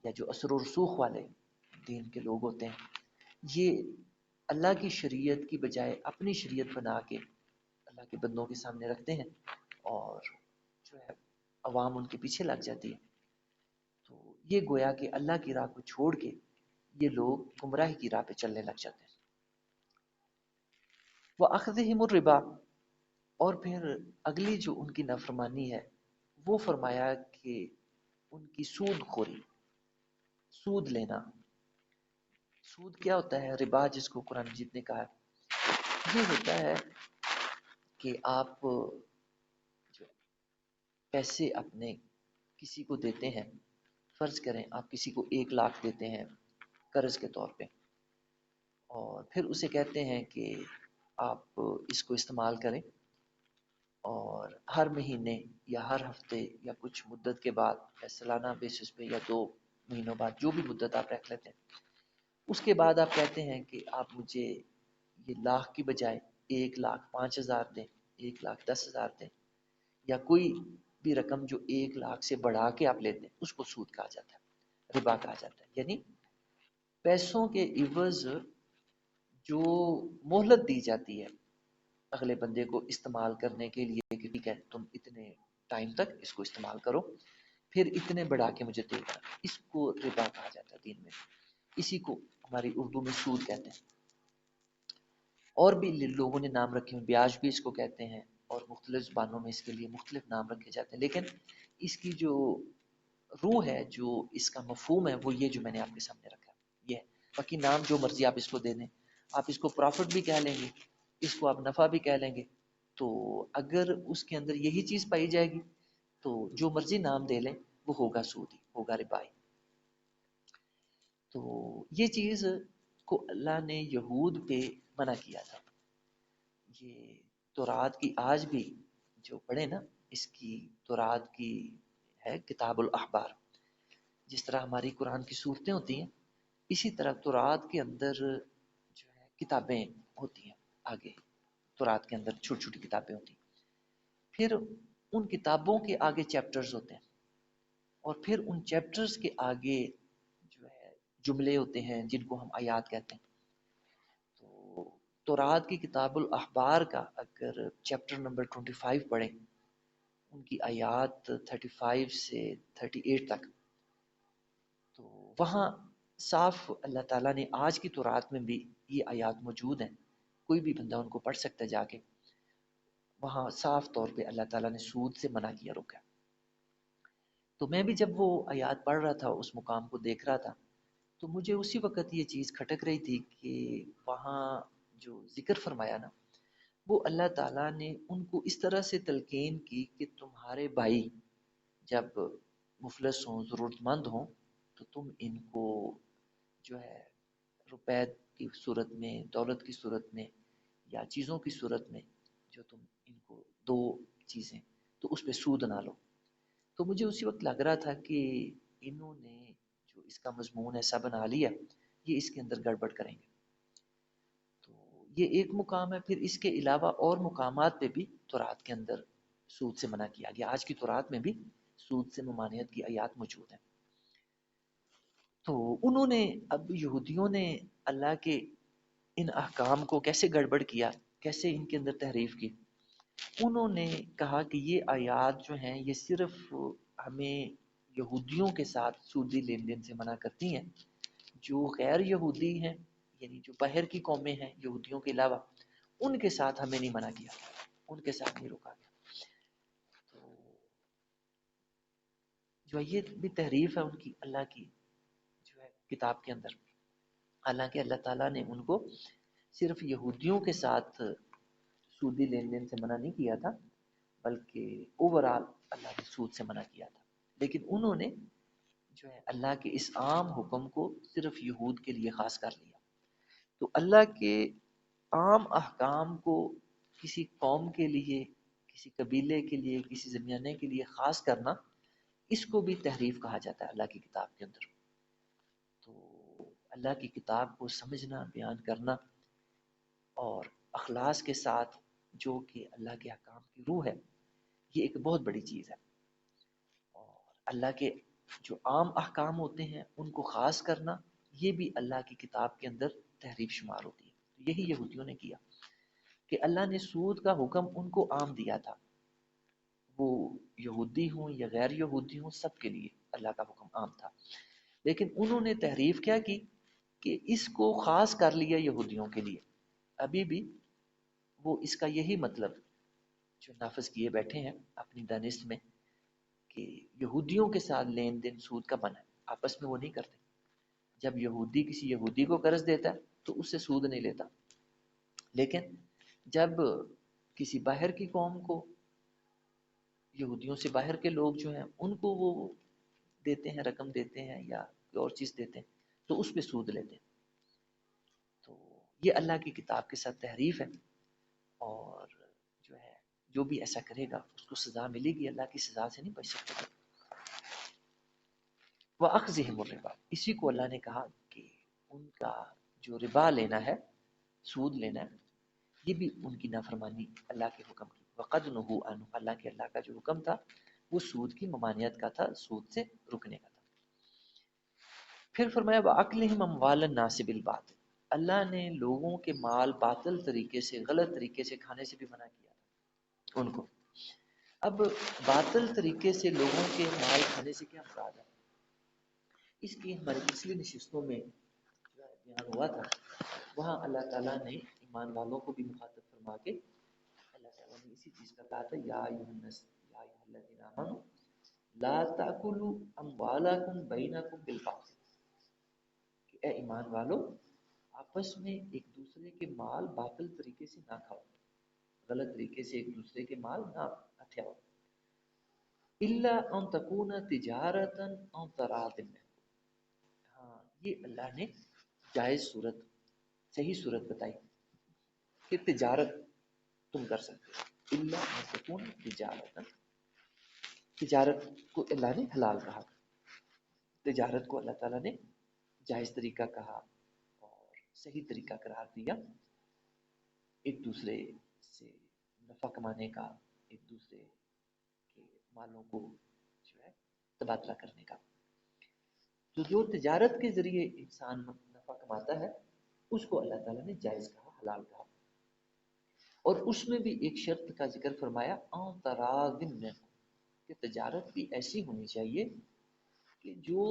یا جو اثر و رسوخ والے دین کے لوگ ہوتے ہیں، یہ اللہ کی شریعت کی بجائے اپنی شریعت بنا کے اللہ کے بندوں کے سامنے رکھتے ہیں، اور جو ہے عوام ان کے پیچھے لگ جاتی ہے۔ تو یہ گویا کہ اللہ کی راہ کو چھوڑ کے یہ لوگ گمراہی کی راہ پہ چلنے لگ جاتے ہیں۔ وَأَخْذِهِمُ الرِّبَا، اور پھر اگلی جو ان کی نافرمانی ہے وہ فرمایا کہ ان کی سود خوری، سود لینا۔ سود کیا ہوتا ہے؟ ربا جس کو قرآن مجید نے کہا ہے، یہ ہوتا ہے کہ آپ جو پیسے اپنے کسی کو دیتے ہیں، فرض کریں آپ کسی کو 1 لاکھ دیتے ہیں قرض کے طور پہ، اور پھر اسے کہتے ہیں کہ آپ اس کو استعمال کریں، اور ہر مہینے یا ہر ہفتے یا کچھ مدت کے بعد یا سالانہ بیسس پہ یا 2 مہینوں بعد جو بھی مدت آپ رکھ لیتے ہیں، اس کے بعد آپ کہتے ہیں کہ آپ مجھے یہ لاکھ کی بجائے 1,05,000 دیں، 1,10,000 دیں، یا کوئی بھی رقم جو 1 لاکھ سے بڑھا کے آپ لیتے ہیں، اس کو سود کہا جاتا ہے، ربا کہا جاتا ہے۔ یعنی پیسوں کے عوض جو مہلت دی جاتی ہے اگلے بندے کو استعمال کرنے کے لیے کہ ٹھیک ہے تم اتنے ٹائم تک اس کو استعمال کرو، پھر اتنے بڑھا کے مجھے دے گا، اس کو ربا کہا جاتا ہے دین میں، اسی کو ہماری اردو میں سود کہتے ہیں۔ اور بھی لوگوں نے نام رکھے ہیں، بیاج بھی اس کو کہتے ہیں، اور مختلف زبانوں میں اس کے لیے مختلف نام رکھے جاتے ہیں، لیکن اس کی جو روح ہے، جو اس کا مفہوم ہے، وہ یہ جو میں نے آپ کے سامنے رکھا ہے یہ ہے۔ باقی نام جو مرضی آپ اس کو دے دیں، آپ اس کو پروفٹ بھی کہہ لیں گے، اس کو آپ نفع بھی کہہ لیں گے، تو اگر اس کے اندر یہی چیز پائی جائے گی تو جو مرضی نام دے لیں وہ ہوگا سود ہی، ہوگا ربائی۔ تو یہ چیز کو اللہ نے یہود پہ منع کیا تھا۔ یہ تورات کی آج بھی جو پڑھے نا، اس کی تورات کی ہے کتاب الاحبار، جس طرح ہماری قرآن کی صورتیں ہوتی ہیں، اسی طرح تورات کے اندر جو ہے کتابیں ہوتی ہیں، آگے تورات کے اندر چھوٹی چھوٹی کتابیں ہوتی ہیں، پھر ان کتابوں کے آگے چیپٹرز ہوتے ہیں، اور پھر ان چیپٹرز کے آگے جو ہے جملے ہوتے ہیں جن کو ہم آیات کہتے ہیں۔ تو تورات کی کتاب الاحبار کا اگر چیپٹر نمبر 25 پڑھیں، ان کی آیات 35 سے 38 تک، تو وہاں صاف اللہ تعالیٰ نے آج کی تورات میں بھی یہ آیات موجود ہیں، کوئی بھی بندہ ان کو پڑھ سکتا ہے جا کے، وہاں صاف طور پہ اللہ تعالیٰ نے سود سے منع کیا، روکا۔ تو میں بھی جب وہ آیات پڑھ رہا تھا، اس مقام کو دیکھ رہا تھا، تو مجھے اسی وقت یہ چیز کھٹک رہی تھی کہ وہاں جو ذکر فرمایا نا، وہ اللہ تعالیٰ نے ان کو اس طرح سے تلقین کی کہ تمہارے بھائی جب مفلس ہوں، ضرورت مند ہوں، تو تم ان کو جو ہے روپے کی صورت میں، دولت کی صورت میں یا چیزوں کی صورت میں جو تم ان کو دو چیزیں، تو اس پہ سود نہ لو۔ تو مجھے اسی وقت لگ رہا تھا کہ انہوں نے جو اس کا مضمون ایسا بنا لیا، یہ اس کے اندر گڑبڑ کریں گے۔ تو یہ ایک مقام ہے، پھر اس کے علاوہ اور مقامات پہ بھی تورات کے اندر سود سے منع کیا گیا۔ آج کی تورات میں بھی سود سے ممانعت کی آیات موجود ہیں۔ تو انہوں نے، اب یہودیوں نے اللہ کے ان احکام کو کیسے گڑبڑ کیا، کیسے ان کے اندر تحریف کی؟ انہوں نے کہا کہ یہ آیات جو ہیں یہ صرف ہمیں یہودیوں کے ساتھ سودی لین دین سے منع کرتی ہیں، جو غیر یہودی ہیں یعنی جو باہر کی قومیں ہیں یہودیوں کے علاوہ، ان کے ساتھ ہمیں نہیں منع کیا، ان کے ساتھ نہیں روکا گیا۔ تو جو یہ بھی تحریف ہے ان کی اللہ کی جو ہے کتاب کے اندر، حالانکہ اللہ تعالیٰ نے ان کو صرف یہودیوں کے ساتھ سودی لین دین سے منع نہیں کیا تھا، بلکہ اوورال اللہ نے سود سے منع کیا تھا، لیکن انہوں نے جو ہے اللہ کے اس عام حکم کو صرف یہود کے لیے خاص کر لیا۔ تو اللہ کے عام احکام کو کسی قوم کے لیے، کسی قبیلے کے لیے، کسی زمانے کے لیے خاص کرنا، اس کو بھی تحریف کہا جاتا ہے اللہ کی کتاب کے اندر۔ تو اللہ کی کتاب کو سمجھنا، بیان کرنا اور اخلاص کے ساتھ جو کہ اللہ کے احکام کی روح ہے، یہ ایک بہت بڑی چیز ہے۔ اور اللہ کے جو عام احکام ہوتے ہیں ان کو خاص کرنا، یہ بھی اللہ کی کتاب کے اندر تحریف شمار ہوتی ہے۔ یہی یہودیوں نے کیا کہ اللہ نے سود کا حکم ان کو عام دیا تھا، وہ یہودی ہوں یا غیر یہودی ہوں، سب کے لیے اللہ کا حکم عام تھا، لیکن انہوں نے تحریف کیا کی کہ اس کو خاص کر لیا یہودیوں کے لیے۔ ابھی بھی وہ اس کا یہی مطلب جو نافذ کیے بیٹھے ہیں اپنی دانست میں کہ یہودیوں کے ساتھ لین دین سود کا منع ہے، آپس میں وہ نہیں کرتے۔ جب یہودی کسی یہودی کو قرض دیتا ہے تو اس سے سود نہیں لیتا، لیکن جب کسی باہر کی قوم کو، یہودیوں سے باہر کے لوگ جو ہیں ان کو وہ دیتے ہیں، رقم دیتے ہیں یا کوئی اور چیز دیتے ہیں، تو اس پہ سود لیتے ہیں۔ تو یہ اللہ کی کتاب کے ساتھ تحریف ہے، اور جو ہے جو بھی ایسا کرے گا اس کو سزا ملے گی، اللہ کی سزا سے نہیں بچ سکتے۔ وَأَخْذِهِمُ الرِّبَا، اسی کو اللہ نے کہا کہ ان کا جو ربا لینا ہے، سود لینا ہے، یہ بھی ان کی نافرمانی اللہ کے حکم کی۔ وَقَدْ نُهُوا عَنْهُ، اللہ کے اللہ کا جو حکم تھا وہ سود کی ممانعت کا تھا، سود سے رکنے کا تھا۔ پھر فرمایا وَأَكْلِهِمْ أَمْوَالَ النَّاسِ بِالْبَاطِلِ، اللہ نے لوگوں کے مال باطل طریقے سے، غلط طریقے سے کھانے سے بھی منع کیا تھا ان کو۔ اب باطل طریقے سے لوگوں کے مال کھانے سے کیا مراد ہے؟ اس کی ہماری پچھلی نشستوں میں جو بیان ہوا تھا، وہاں اللہ تعالیٰ نے ایمان والوں کو بھی مخاطب فرما کے اللہ تعالیٰ نے اسی چیز کا کہا تھا، یا ایھا الناس، یا ایھا الذین آمنوا لا تأکلوا اموالکم بینکم بالباطل، کہ اے ایمان والو آپس میں ایک دوسرے کے مال باطل طریقے سے نہ کھاؤ، غلط طریقے سے ایک دوسرے کے مال نہ ہتھیاؤ، الا ان تکون تجارتا او تراض منکم، ہاں یہ اللہ نے جائز صورت، صحیح صورت بتائی کہ تجارت تم کر سکتے ہو، الا ان تکون تجارتا، تجارت کو اللہ نے حلال کہا، تجارت کو اللہ تعالیٰ نے جائز طریقہ کہا اور صحیح طریقہ قرار دیا، ایک دوسرے سے نفع کمانے کا، ایک دوسرے کے مالوں کو جو ہے تبادلہ کرنے کا۔ تو جو تجارت کے ذریعے انسان نفع کماتا ہے اس کو اللہ تعالیٰ نے جائز کہا، حلال کہا، اور اس میں بھی ایک شرط کا ذکر فرمایا، ان تراض منکم، کہ تجارت بھی ایسی ہونی چاہیے کہ جو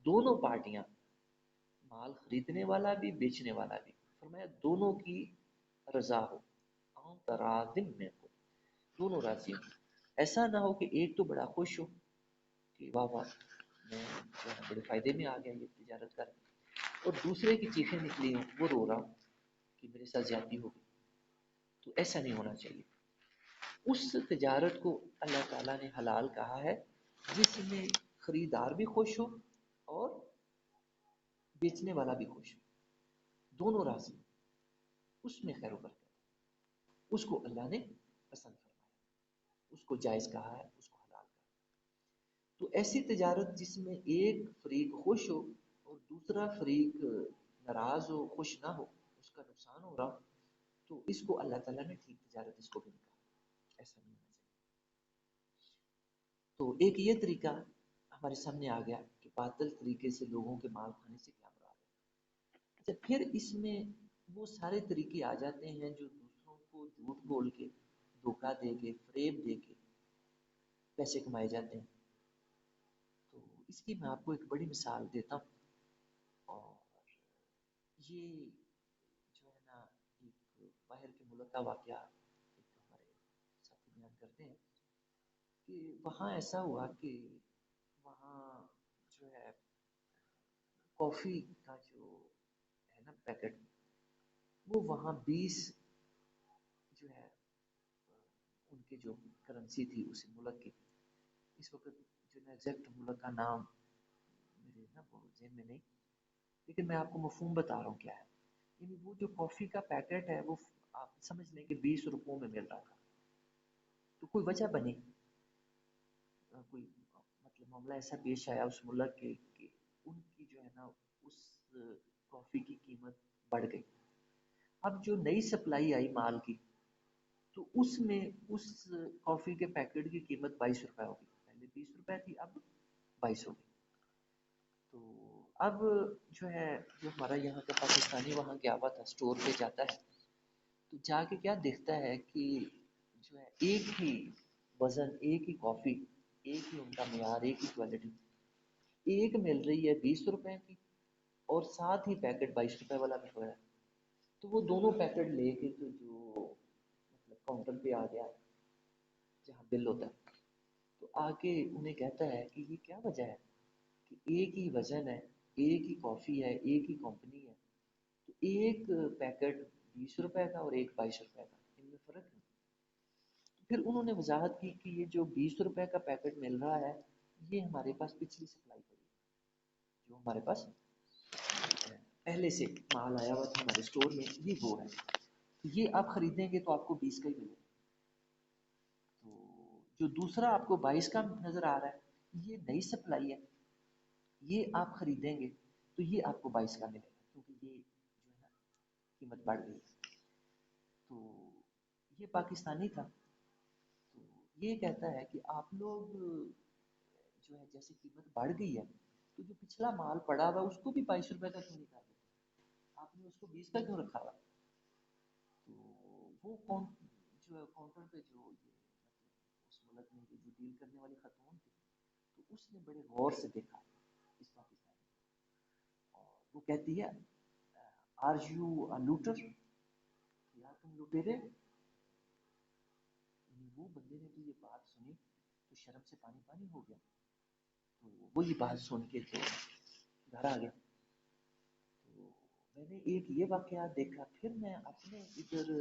دونوں پارٹیاں، مال خریدنے والا بھی بیچنے والا بھی، فرمایا دونوں کی رضا ہو، ان تراض منکم، دونوں راضی ہوں۔ ایسا نہ ہو کہ ایک تو بڑا خوش ہو کہ واہ واہ میں جو ہے بڑے فائدے میں آ گیا یہ تجارت کر، اور دوسرے کی چیخیں نکلی ہوں، وہ رو رہا ہوں کہ میرے ساتھ زیادتی ہو گئی. تو ایسا نہیں ہونا چاہیے. اس تجارت کو اللہ تعالیٰ نے حلال کہا ہے جس میں خریدار بھی خوش ہو اور بیچنے والا بھی خوش ہو، دونوں راضی، اس میں خیر و برکت ہے. اس کو اللہ نے پسند فرمایا، اس کو جائز کہا ہے، اس کو حلال کہا. تو ایسی تجارت جس میں ایک فریق خوش ہو اور دوسرا فریق ناراض ہو، خوش نہ ہو، اس کا نقصان ہو رہا ہو، تو اس کو اللہ تعالیٰ نے ٹھیک تجارت اس کو بھی نہیں کہا. ایسا نہیں ہونا چاہیے. تو ایک یہ طریقہ ہمارے سامنے آ گیا کہ باطل طریقے سے لوگوں کے مال کھانے سے کیا مراد ہے. اچھا، پھر اس میں وہ سارے طریقے آ جاتے ہیں جو دوسروں کو جھوٹ بول کے، دھوکہ دے کے، فریب دے کے پیسے کمائے جاتے ہیں. تو اس کی میں آپ کو ایک بڑی مثال دیتا ہوں. اور یہ جو ہے نا، ایک باہر کے ملک کا واقعہ ایک ہمارے ساتھی بیان کرتے ہیں کہ وہاں ایسا ہوا کہ وہاں جو ہے کافی کا جو ہے نا پیکٹ، وہ وہاں 20 جو ہے ان کی جو کرنسی تھی اسی ملک کی، اس وقت جو ہے ایگزیکٹ ملک کا نام میرے نا وہ ذہن میں نہیں، لیکن میں آپ کو مفہوم بتا رہا ہوں کیا ہے. یعنی وہ جو کافی کا پیکٹ ہے وہ آپ سمجھ لیں کہ 20 روپوں میں مل رہا تھا. تو کوئی وجہ بنی، کوئی مطلب معاملہ ایسا پیش آیا اس ملک کے کہ ان کی جو ہے نا اس کافی کی قیمت بڑھ گئی. اب جو نئی سپلائی آئی مال کی، تو اس میں اس کافی کے پیکٹ کی قیمت 22 روپے ہوگی. پہلے 20 روپے تھی، اب 22 ہوگی. تو اب جو ہے جو ہمارا یہاں کا پاکستانی وہاں گیا ہوا تھا، اسٹور پہ جاتا ہے تو جا کے کیا دیکھتا ہے کہ جو ہے ایک ہی وزن، ایک ہی کافی، ایک ہی ان کا معیار، ایک ہی کوالٹی، ایک مل رہی ہے 20 روپے کی اور ساتھ ہی پیکٹ 22 روپے والا بھی ہو رہا ہے. تو وہ دونوں پیکٹ لے کے تو جو مطلب کاؤنٹر پہ آ گیا جہاں بل ہوتا ہے، تو آ کے انہیں کہتا ہے کہ یہ کیا وجہ ہے کہ ایک ہی وزن ہے، ایک ہی کافی ہے، ایک ہی کمپنی ہے، تو ایک پیکٹ 20 روپے کا اور ایک 22 روپے کا، ان میں فرق ہے. پھر انہوں نے وضاحت کی کہ یہ جو 20 روپے کا پیکٹ مل رہا ہے یہ ہمارے پاس پچھلی سپلائی پڑی ہے، جو ہمارے پاس پہلے سے مال آیا ہوا تھا ہمارے اسٹور میں، یہ وہ ہے. یہ آپ خریدیں گے تو آپ کو 20 کا ہی ملے گا. تو جو دوسرا آپ کو 22 کا نظر آ رہا ہے یہ نئی سپلائی ہے، یہ آپ خریدیں گے تو یہ آپ کو 22 کا ملے گا، کیونکہ یہ جو ہے نا قیمت بڑھ گئی. تو یہ پاکستانی تھا. تو یہ کہتا ہے کہ آپ لوگ جو ہے جیسے قیمت بڑھ گئی ہے تو جو پچھلا مال پڑا ہوا اس کو بھی 22 روپے کا کیوں نہیں کر دیتے، آپ نے اس کو 20 کا کیوں رکھا ہوا. تو وہ جو ہے کاؤنٹر پہ جو یہ مطلب اس ملک میں یہ جو ڈیل کرنے والی خاتون تھی، تو اس نے بڑے غور سے دیکھا اس پاکستانی کو، اور وہ کہتی ہے آر یو لوٹر، یا تم لٹیرے. وہ بندے نے تو یہ بات سنی تو شرم سے پانی پانی ہو گیا. تو وہ یہ بات سن کے تو گھر آ گیا. تو میں نے ایک یہ واقعہ دیکھا، پھر میں اپنے ادھر جو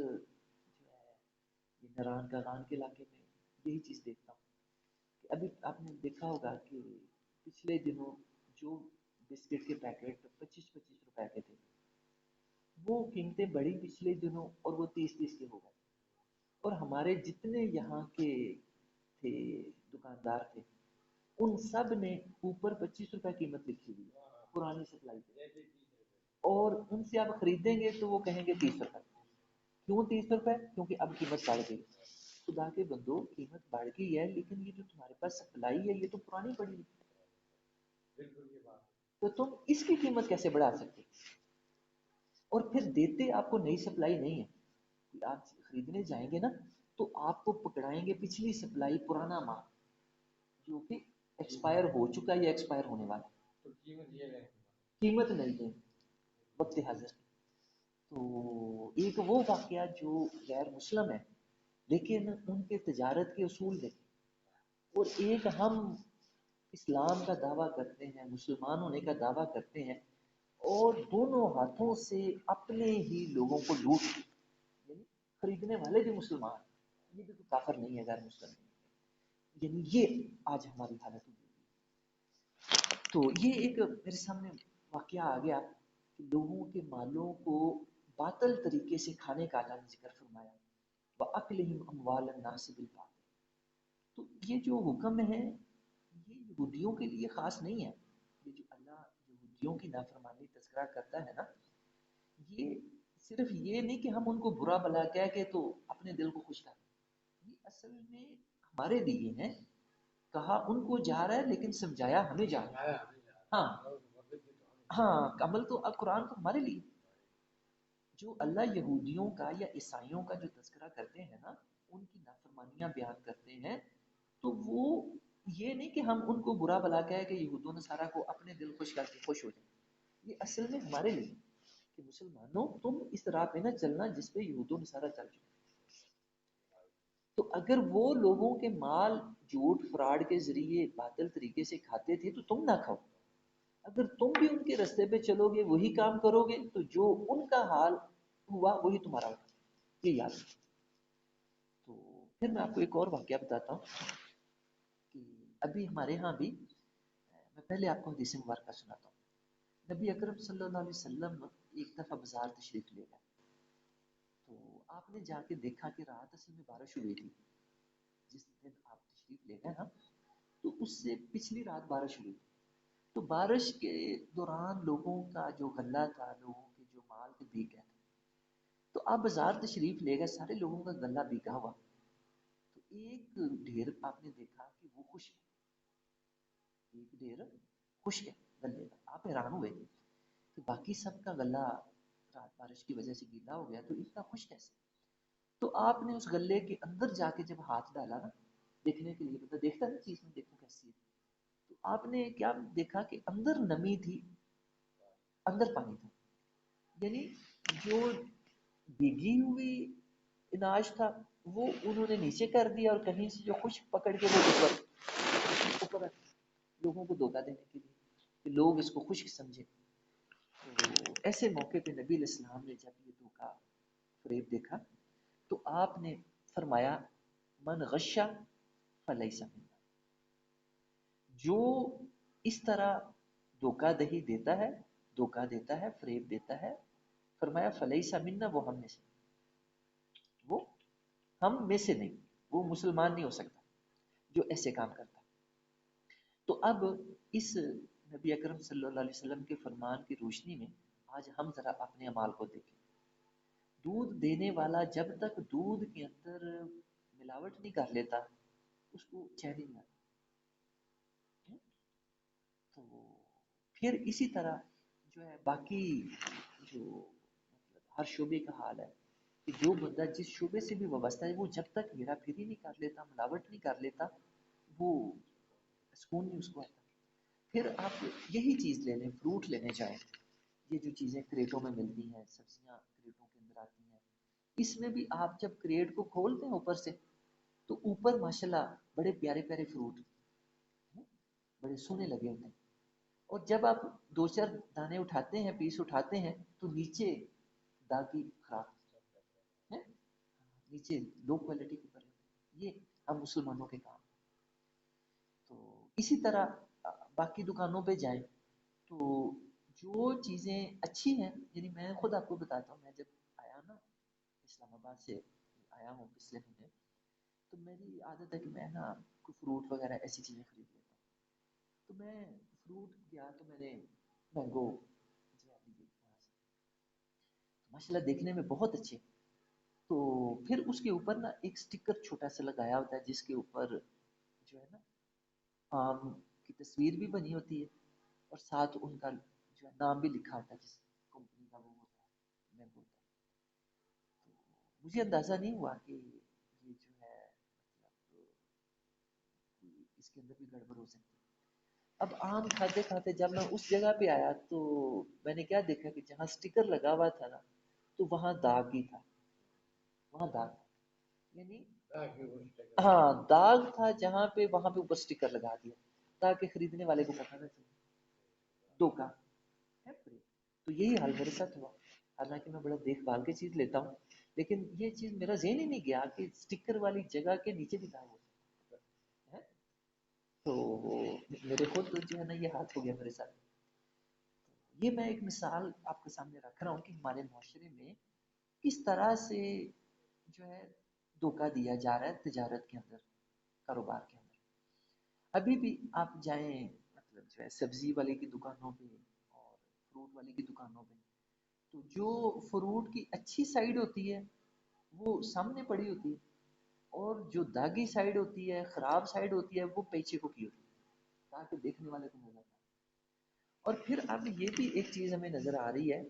ہے یہ نران کاغان کے علاقے میں یہی چیز دیکھتا ہوں کہ ابھی آپ نے دیکھا ہوگا کہ پچھلے دنوں جو بسکٹ کے پیکٹ 25-25 روپے کے تھے وہ قیمتیں بڑھی پچھلے دنوں اور وہ 30-30 کے ہو گئے. اور ہمارے جتنے یہاں کے تھے دکاندار تھے ان سب نے اوپر 25 روپے قیمت لکھی ہوئی پرانی سپلائی پہ، اور ان سے آپ خریدیں گے تو وہ کہیں گے 30 روپے. کیوں 30 روپے؟ کیونکہ اب قیمت بڑھ گئی. خدا کے بندو، قیمت بڑھ گئی ہے لیکن یہ جو تمہارے پاس سپلائی ہے یہ تو پرانی پڑی ہے، تو تم اس کی قیمت کیسے بڑھا سکتے؟ اور پھر دیتے آپ کو نئی سپلائی نہیں ہے. آپ خریدنے جائیں گے نا تو آپ کو پکڑائیں گے پچھلی سپلائی، پرانا مال جو کہ ایکسپائر ہو چکا ہے یا ایکسپائر ہونے والا ہے، قیمت نہیں دیں وقت حاضر. تو ایک وہ واقعہ جو غیر مسلم ہے لیکن ان کے تجارت کے اصول دیکھیں، اور ایک ہم اسلام کا دعویٰ کرتے ہیں، مسلمان ہونے کا دعویٰ کرتے ہیں، اور دونوں ہاتھوں سے اپنے ہی لوگوں کو لوٹ لی، یعنی خریدنے والے بھی مسلمان، یہ بھی تو کافر نہیں ہے، غیر مسلم نہیں ہے، یعنی یہ آج ہماری حالت ہوئی ہے۔ تو یہ ایک میرے سامنے واقعہ آ گیا کہ لوگوں کے مالوں کو باطل طریقے سے کھانے کا اللہ نے ذکر فرمایا، وَأَكْلِهِمْ أَمْوَالَ النَّاسِ بِالْبَاطِلِ۔ تو یہ جو حکم ہے یہ یہودیوں کے لیے خاص نہیں ہے، یہ جو اللہ یہودیوں کی نافرمانی تذکرہ کرتا ہے نا، یہ صرف یہ نہیں کہ ہم ان کو برا بھلا کہہ کے تو اپنے دل کو خوش کریں، یہ اصل میں ہمارے لیے ہے، کہا ان کو جا رہا ہے لیکن سمجھایا ہمیں جا رہا ہے۔ ہاں ہاں، عمل تو اب قرآن تو ہمارے لیے، جو اللہ یہودیوں کا یا عیسائیوں کا جو تذکرہ کرتے ہیں نا، ان کی نافرمانیاں بیان کرتے ہیں، تو وہ یہ نہیں کہ ہم ان کو برا بھلا کہے کہ یہود و نصارہ کو اپنے دل خوش کر کے خوش ہو جائیں، یہ اصل میں ہمارے لیے کہ مسلمانوں تم اس راہ پہ نہ چلنا جس پہ یہود و نصارہ چل چکے۔ تو اگر وہ لوگوں کے مال جھوٹ فراڈ کے ذریعے باطل طریقے سے کھاتے تھے تو تم نہ کھاؤ، اگر تم بھی ان کے رستے پہ چلو گے وہی کام کرو گے تو جو ان کا حال ہوا وہی تمہارا ہوگا، یہ یاد رکھو۔ تو پھر میں آپ کو ایک اور واقعہ بتاتا ہوں کہ ابھی ہمارے ہاں بھی، میں پہلے آپ کو حدیث مبارکہ سناتا ہوں۔ نبی اکرم صلی اللہ علیہ وسلم ایک دفعہ بازار تشریف لے گئے، تو آپ نے جا کے دیکھا کہ رات اصل میں بارش ہوئی تھی، جس دن آپ تشریف لے گئے نا تو اس سے پچھلی رات بارش ہوئی تھی، تو بارش کے دوران لوگوں کا جو غلہ تھا، لوگوں کے جو مال کے بک گئے تھے، تو آپ بازار تشریف لے گئے، سارے لوگوں کا غلہ بکا ہوا، تو ایک ڈھیر آپ نے دیکھا کہ وہ خشک ہے، ایک ڈھیر خشک ہے غلے کا، آپ حیران ہوئے کہ باقی سب کا غلہ رات بارش کی وجہ سے گیلا ہو گیا تو اتنا خشک کیسے؟ تو آپ نے اس غلے کے اندر جا کے جب ہاتھ ڈالا نا، دیکھنے کے لیے، مطلب دیکھتا نا چیز میں دیکھوں کیسی ہے، تو آپ نے کیا دیکھا کہ اندر نمی تھی، اندر پانی تھا، یعنی جو بھیگی ہوئی اناج تھا وہ انہوں نے نیچے کر دیا، اور کہیں سے جو خشک پکڑ کے وہ اوپر رکھ دیا، لوگوں کو دھوکہ دینے کے لیے کہ لوگ اس کو خشک سمجھے۔ تو ایسے موقع پہ نبی علیہ السلام نے جب یہ دھوکہ فریب دیکھا تو آپ نے فرمایا من غشہ فلیس منا، جو اس طرح دھوکہ دہی دیتا ہے، دھوکہ دیتا ہے، فریب دیتا ہے، فرمایا فلیس منا، وہ ہم میں سے، وہ ہم میں سے نہیں، وہ مسلمان نہیں ہو سکتا جو ایسے کام کرتا۔ تو اب اس نبی اکرم صلی اللہ علیہ وسلم کے فرمان کی روشنی میں آج ہم ذرا اپنے اعمال کو دیکھیں۔ دودھ دینے والا جب تک دودھ کے اندر ملاوٹ نہیں کر لیتا اس کو چین نہیں آتا، تو پھر اسی طرح جو ہے باقی جو مطلب ہر شعبے کا حال ہے کہ جو بندہ جس شعبے سے بھی وابستہ ہے وہ جب تک ہیرا پھیری نہیں کر لیتا، ملاوٹ نہیں کر لیتا، وہ سکون نہیں اس کو آتا۔ پھر آپ یہی چیز لے لیں، فروٹ لینے جائیں، یہ جو چیزیں کریٹوں میں ملتی ہیں، سبزیاں کریٹوں کے اندر آتی ہیں، اس میں بھی آپ جب کریٹ کو کھولتے ہیں اوپر سے تو اوپر ماشاءاللہ بڑے پیارے پیارے فروٹ بڑے سونے لگے ہوتے ہیں، اور جب آپ دو چار دانے اٹھاتے ہیں، پیس اٹھاتے ہیں تو نیچے داغی خراب ہے، نیچے لو کوالٹی کے پڑے ہوتے ہیں۔ یہ ہم مسلمانوں کے کام۔ تو اسی طرح باقی دکانوں پہ جائیں تو جو چیزیں اچھی ہیں، یعنی میں خود آپ کو بتاتا ہوں، میں جب آیا نا اسلام آباد سے آیا ہوں پچھلے مہینے، تو میری عادت ہے کہ میں نا کوئی فروٹ وغیرہ ایسی چیزیں خرید لیتا ہوں، تو میں فروٹ گیا تو میں نے مینگو جو ہے لیے وہاں سے، ماشاءاللہ دیکھنے میں بہت اچھے، تو پھر اس کے اوپر نا ایک سٹکر چھوٹا سا لگایا ہوتا ہے جس کے اوپر جو ہے نا آم کی تصویر بھی بنی ہوتی ہے، اور ساتھ ان کا جو ہے نام بھی لکھا ہوتا ہے جس کمپنی کا وہ ہوتا ہے، مینگو ہوتا ہے۔ تو مجھے اندازہ نہیں ہوا کہ یہ جو ہے مطلب اس کے اندر بھی گڑبڑ ہو سکتی ہے۔ اب آم کھاتے کھاتے جب میں اس جگہ پہ آیا تو میں نے کیا دیکھا کہ جہاں سٹکر لگا ہوا تھا نا تو وہاں داغ ہی تھا، وہاں داغ تھا، یعنی ہاں داغ تھا جہاں پہ، وہاں پہ اوپر سٹکر لگا دیا تاکہ خریدنے والے کو پتہ نہ چلے، دھوکہ ہے فریب۔ تو یہی حال میرے ساتھ ہوا. حالانکہ میں بڑا دیکھ بھال کے چیز لیتا ہوں، لیکن یہ چیز میرا ذہن ہی نہیں گیا کہ اسٹکر والی جگہ کے نیچے بھی داغ ہو سکتا ہے. تو میرے خود جو ہے نا یہ ہاتھ ہو گیا میرے ساتھ. یہ میں ایک مثال آپ کے سامنے رکھ رہا ہوں کہ ہمارے معاشرے میں کس طرح سے جو ہے دھوکہ دیا جا رہا ہے تجارت کے اندر، کاروبار کے اندر. ابھی بھی آپ جائیں مطلب جو ہے سبزی والے کی دکانوں پہ اور فروٹ والے کی دکانوں پہ، تو جو فروٹ کی اچھی سائڈ ہوتی ہے وہ سامنے پڑی ہوتی ہے، اور جو داغی سائڈ ہوتی ہے، خراب سائڈ ہوتی ہے، وہ پیچھے کو کی ہوتی ہے تاکہ دیکھنے والے کو نظر نہ آئے. اور پھر اب یہ بھی ایک چیز ہمیں نظر آ رہی ہے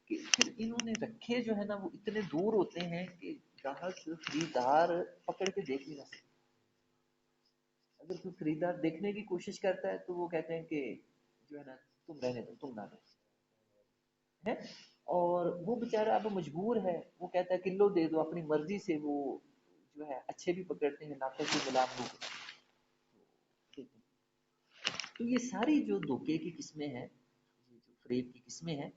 کہ پھر انہوں نے رکھے جو ہے نا وہ اتنے دور ہوتے ہیں کہ گاہک خریدار پکڑ کے دیکھ نہیں سکتے. اگر کوئی خریدار دیکھنے کی کوشش کرتا ہے تو وہ کہتے ہیں کہ جو ہے نا تم رہنے دو، تم نہ دو ہے. اور وہ بیچارہ اب مجبور ہے، وہ کہتا ہے کلو دے دو اپنی مرضی سے. وہ جو ہے اچھے بھی پکڑتے ہیں ناپے سے ملام ہو کے. تو یہ ساری جو دھوکے کی قسمیں ہیں، یہ جو فریب کی قسمیں ہیں،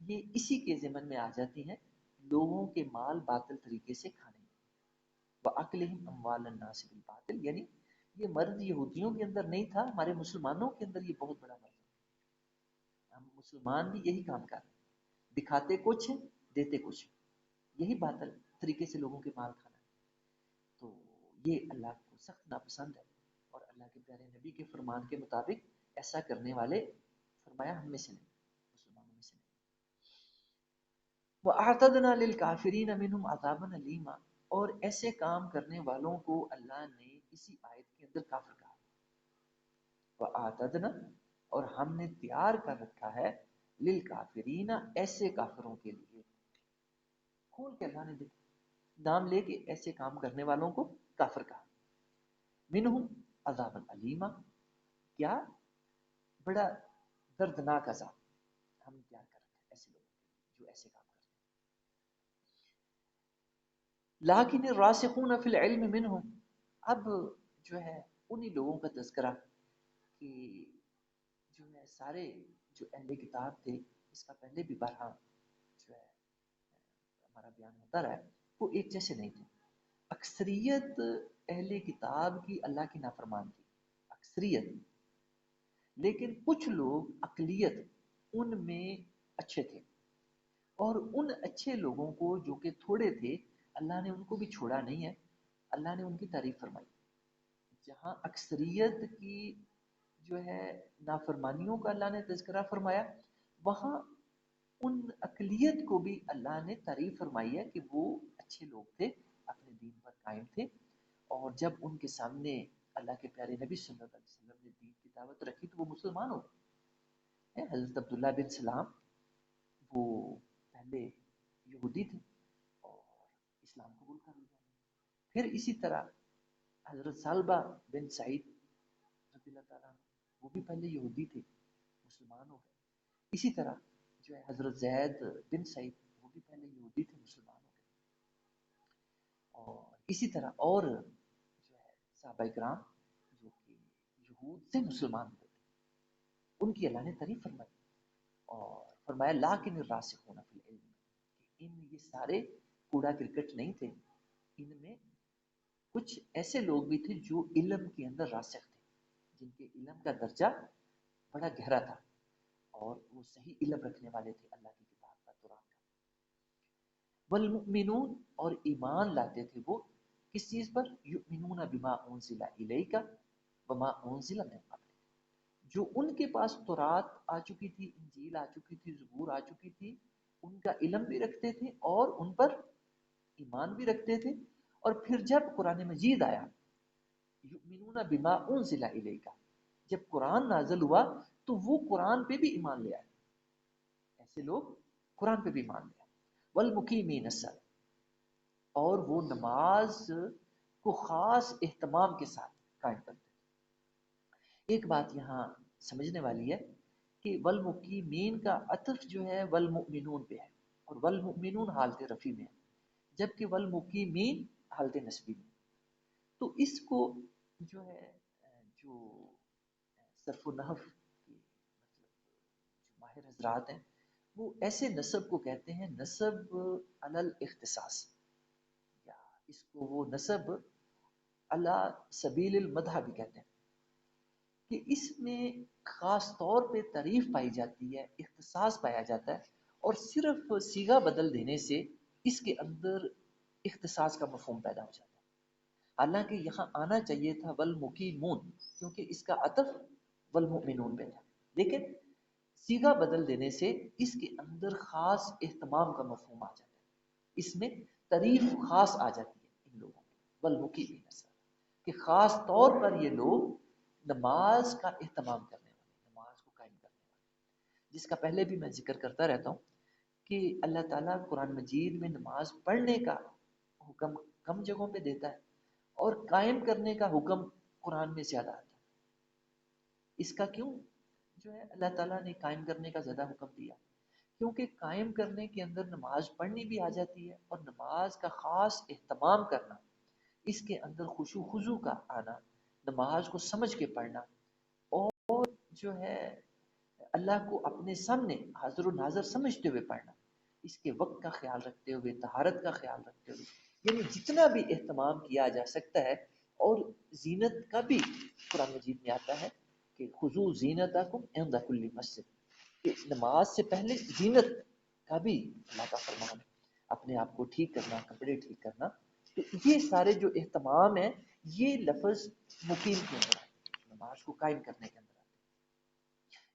یہ اسی کے ضمن میں آ جاتی ہیں، لوگوں کے مال باطل طریقے سے کھانے میں. وَأَكْلِهِمْ أَمْوَالَ النَّاسِ بِالْبَاطِلِ، یعنی یہ مرض یہودیوں کے اندر نہیں تھا، ہمارے مسلمانوں کے اندر یہ بہت بڑا مرض ہے. ہم مسلمان بھی یہی کام کر رہے ہیں، دکھاتے کچھ ہیں دیتے کچھ ہیں. یہی باطل طریقے سے لوگوں کے مال کھانا ہے. تو یہ اللہ کو سخت ناپسند ہے، اور اللہ کے پیارے نبی کے فرمان کے مطابق ایسا کرنے والے فرمایا ہم میں سے نہیں، مسلمانوں میں سے نہیں. وَأَعْتَدْنَا لِلْكَافِرِينَ مِنْهُمْ عَذَابًا أَلِيمًا، اور ایسے کام کرنے والوں کو اللہ نے اسی آیت کے اندر کافر کہا. وَأَعْتَدْنَا، اور ہم نے تیار کر رکھا ہے، لِلْكَافِرِينَ ایسے کافروں کے لیے. کھول کے اللہ نے نام لے کے ایسے کام کرنے والوں کو کافر کہا. منہم عذاب علیما، کیا بڑا دردناک عذاب ہم تیار کر رکھا ہے ایسے لوگوں کے لیے جو ایسے کام کرتے ہیں. لیکن الراسخون فی العلم منہم، اب جو ہے انہی لوگوں کا تذکرہ کہ جو ہے سارے جو اہل کتاب تھے، اس کا پہلے بھی بارہا جو ہے ہمارا بیان ہوتا رہا ہے، وہ ایک جیسے نہیں تھے. اکثریت اہل کتاب کی اللہ کی نافرمان تھی، اکثریت. لیکن کچھ لوگ اقلیت ان میں اچھے تھے، اور ان اچھے لوگوں کو جو کہ تھوڑے تھے، اللہ نے ان کو بھی چھوڑا نہیں ہے، اللہ نے ان کی تعریف فرمائی. جہاں اکثریت کی جو ہے نافرمانیوں کا اللہ نے تذکرہ فرمایا، وہاں ان اقلیت کو بھی اللہ نے تعریف فرمائی ہے کہ وہ اچھے لوگ تھے، اپنے دین پر قائم تھے. اور جب ان کے سامنے اللہ کے پیارے نبی صلی اللہ علیہ وسلم نے دین کی دعوت رکھی تو وہ مسلمان ہو گئے. حضرت عبداللہ بن سلام وہ پہلے یہودی تھے اور اسلام قبول کر لیا. پھر اسی طرح حضرت سالبہ بن سعید رضی اللہ تعالیٰ عنہ، وہ بھی پہلے یہودی تھے، مسلمان ہو گئے. اسی طرح جو ہے حضرت زید بن سعید، وہ بھی پہلے یہودی تھے، مسلمان ہو گئے. اور اسی طرح اور جو ہے صحابہ کرام جو کہ یہود سے مسلمان ہوئے تھے، ان کی اللہ نے تعریف فرمائی. اور فرمایا لیکن الراسخون فی العلم، کہ ان یہ سارے کوڑا کرکٹ نہیں تھے، ان میں کچھ ایسے لوگ بھی تھے جو علم کے اندر راسخ تھے، جن کے علم کا درجہ بڑا گہرا تھا، اور وہ صحیح علم رکھنے والے تھے اللہ کی کتاب کا، قرآن کا. والمؤمنون، اور ایمان لاتے تھے وہ کس چیز پر؟ یؤمنون بما انزل الیک وما انزل من قبل، جو ان کے پاس تورات آ چکی تھی، انجیل آ چکی تھی، زبور آ چکی تھی، ان کا علم بھی رکھتے تھے اور ان پر ایمان بھی رکھتے تھے. اور پھر جب قرآن مجید آیا، یؤمنون بما انزل الیک، جب قرآن نازل ہوا تو وہ قرآن پہ بھی ایمان لے آئے. ایسے لوگ قرآن پہ بھی ایمان لے آئے. والمقیمین الصلاۃ، اور وہ نماز کو خاص اہتمام کے ساتھ قائم کرتے تھے. ایک بات یہاں سمجھنے والی ہے کہ والمقیمین کا عطف جو ہے والمؤمنون پہ ہے، اور والمؤمنون حالت رفع میں ہے، جبکہ والمقیمین حالت نصبی میں. تو اس کو جو ہے جو صرف و نحو کے مطلب جو ماہر حضرات ہیں وہ ایسے نسب کو کہتے ہیں نسب علی الاختصاص، یا اس کو وہ نسب علی سبیل المدح بھی کہتے ہیں، کہ اس میں خاص طور پہ تعریف پائی جاتی ہے، اختصاص پایا جاتا ہے، اور صرف صیغہ بدل دینے سے اس کے اندر اختصاص کا مفہوم پیدا ہو جاتا ہے۔ حالانکہ یہاں آنا چاہیے تھا والمقیمون، کیونکہ اس کا عطف والمؤمنون پہ تھا، لیکن صیغہ بدل دینے سے اس کے اندر خاص اہتمام کا مفہوم آ جاتا ہے، اس میں تعریف خاص آ جاتی ہے ان لوگوں کی، والمقیمین کہ خاص طور پر یہ لوگ نماز کا اہتمام کرنے والے، نماز کو قائم کرنے والے، جس کا پہلے بھی میں ذکر کرتا رہتا ہوں کہ اللہ تعالیٰ قرآن مجید میں نماز پڑھنے کا حکم کم جگہوں پہ دیتا ہے اور قائم کرنے کا حکم قرآن میں زیادہ آتا ہے۔ اس کا کیوں جو ہے اللہ تعالیٰ نے قائم کرنے کا زیادہ حکم دیا؟ کیونکہ قائم کرنے کے اندر نماز پڑھنی بھی آ جاتی ہے، اور نماز کا خاص اہتمام کرنا، اس کے اندر خشوع خضوع کا آنا، نماز کو سمجھ کے پڑھنا، اور جو ہے اللہ کو اپنے سامنے حاضر و ناظر سمجھتے ہوئے پڑھنا، اس کے وقت کا خیال رکھتے ہوئے، طہارت کا خیال رکھتے ہوئے، یعنی جتنا بھی اہتمام کیا جا سکتا ہے۔ اور زینت کا بھی قرآن مجید میں آتا ہے کہ خذو زینتکم عند کل مسجد، کہ نماز سے پہلے زینت کا بھی اللہ کا فرمان ہے، اپنے آپ کو ٹھیک کرنا، کپڑے ٹھیک کرنا۔ تو یہ سارے جو اہتمام ہیں، یہ لفظ مقیم کے اندر ہے، نماز کو قائم کرنے کے اندر ہے،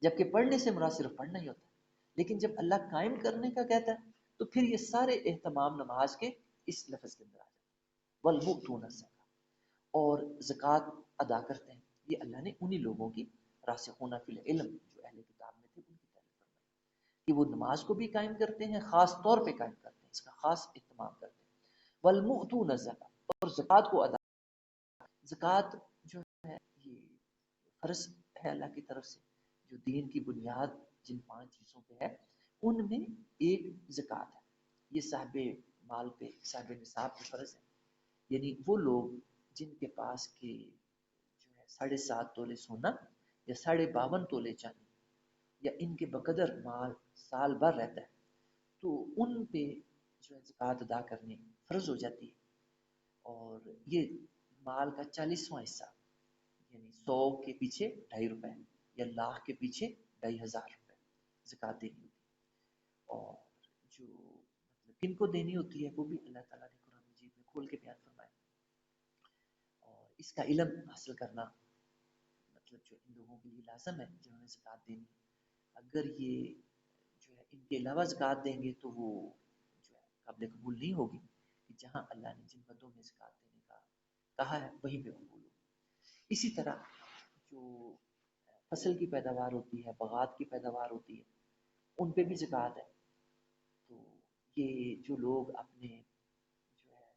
جبکہ پڑھنے سے مراد صرف پڑھنا ہی ہوتا ہے۔ لیکن جب اللہ قائم کرنے کا کہتا ہے تو پھر یہ سارے اہتمام نماز کے اس لفظ کے اندر آ جاتے ہیں، والمؤتون الزکاۃ، اور زکوٰۃ ادا کرتے ہیں۔ یہ اللہ نے انہی لوگوں کی راسخون فی العلم جو اہل کتاب میں تھے ان کی تعریف فرمائی کہ وہ نماز کو بھی قائم کرتے ہیں، خاص طور پہ قائم کرتے ہیں، اس کا خاص اہتمام کرتے ہیں۔ والمؤتون الزکاۃ، اور زکوٰۃ کو ادا، زکوٰۃ جو ہے یہ فرض ہے اللہ کی طرف سے، جو دین کی بنیاد جن 5 چیزوں پہ ہے ان میں ایک زکوٰۃ ہے۔ یہ صاحب مال پہ، صاحب نصاب پہ فرض ہے، یعنی وہ لوگ جن کے پاس کے جو ہے 7.5 تولے سونا یا 52.5 تولے چاندی، یا ان کے بقدر مال سال بھر رہتا ہے، تو ان پہ جو ہے زکوٰۃ ادا کرنی فرض ہو جاتی ہے۔ اور یہ مال کا 40واں حصہ، یعنی 100 کے پیچھے 2.5 روپے، یا لاکھ کے پیچھے 2.5 ہزار روپے زکوٰۃ دینی ہوتی ہے۔ اور جو مطلب کن کو دینی ہوتی ہے وہ بھی اللہ تعالیٰ نے قرآن مجید میں کھول کے بیان فرمایا۔ اور اس کا علم حاصل کرنا مطلب جو ان لوگوں کے لیے لازم ہے جنہوں نے زکوٰۃ دینی ہے، اگر یہ جو ہے ان کے علاوہ زکوٰۃ دیں گے تو وہ جو ہے قابل قبول نہیں ہوگی، کہ جہاں اللہ نے جن بدوں میں زکوٰۃ دینے کا کہا ہے وہیں پہ قبول ہوگی۔ اسی طرح جو فصل کی پیداوار ہوتی ہے، باغات کی پیداوار ہوتی ہے، ان پہ بھی زکوٰۃ ہے۔ تو یہ جو لوگ اپنے جو ہے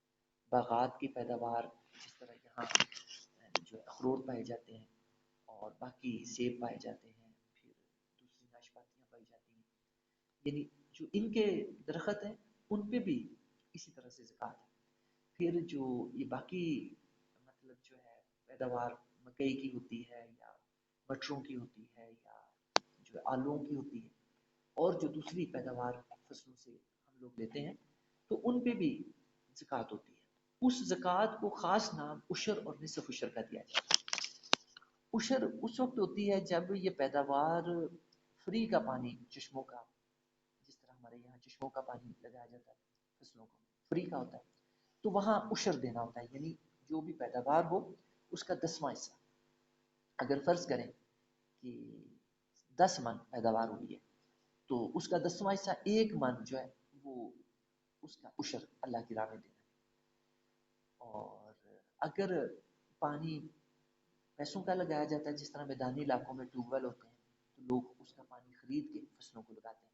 باغات کی پیداوار، جس طرح یہاں جو اخروٹ پائے جاتے ہیں اور باقی سیب پائے جاتے ہیں، پھر دوسری ناشپاتیاں پائی جاتی ہیں، یعنی جو ان کے درخت ہیں ان پہ بھی اسی طرح سے زکوٰۃ ہے۔ پھر جو یہ باقی مطلب جو ہے پیداوار مکئی کی ہوتی ہے، یا مٹروں کی ہوتی ہے، یا جو آلووں کی ہوتی ہے، اور جو دوسری پیداوار فصلوں سے ہم لوگ لیتے ہیں، تو ان پہ بھی زکوٰۃ ہوتی ہے۔ اس زکوٰۃ کو خاص نام عشر اور نصف عشر کا دیا جاتا ہے۔ عشر اس وقت ہوتی ہے جب یہ پیداوار فری کا پانی چشموں کا، جس طرح ہمارے یہاں چشموں کا پانی لگایا جاتا ہے فصلوں کو، فری کا ہوتا ہے، تو وہاں عشر دینا ہوتا ہے، یعنی جو بھی پیداوار ہو اس کا 10واں حصہ۔ اگر فرض کریں کہ 10 من پیداوار ہوئی ہے تو اس کا 10واں حصہ 1 من جو ہے وہ اس کا عشر اللہ کی راہ میں دینا ہے۔ اور اگر پانی پیسوں کا لگایا جاتا ہے، جس طرح میدانی علاقوں میں ٹیوب ویل ہوتے ہیں تو لوگ اس کا پانی خرید کے فصلوں کو لگاتے ہیں،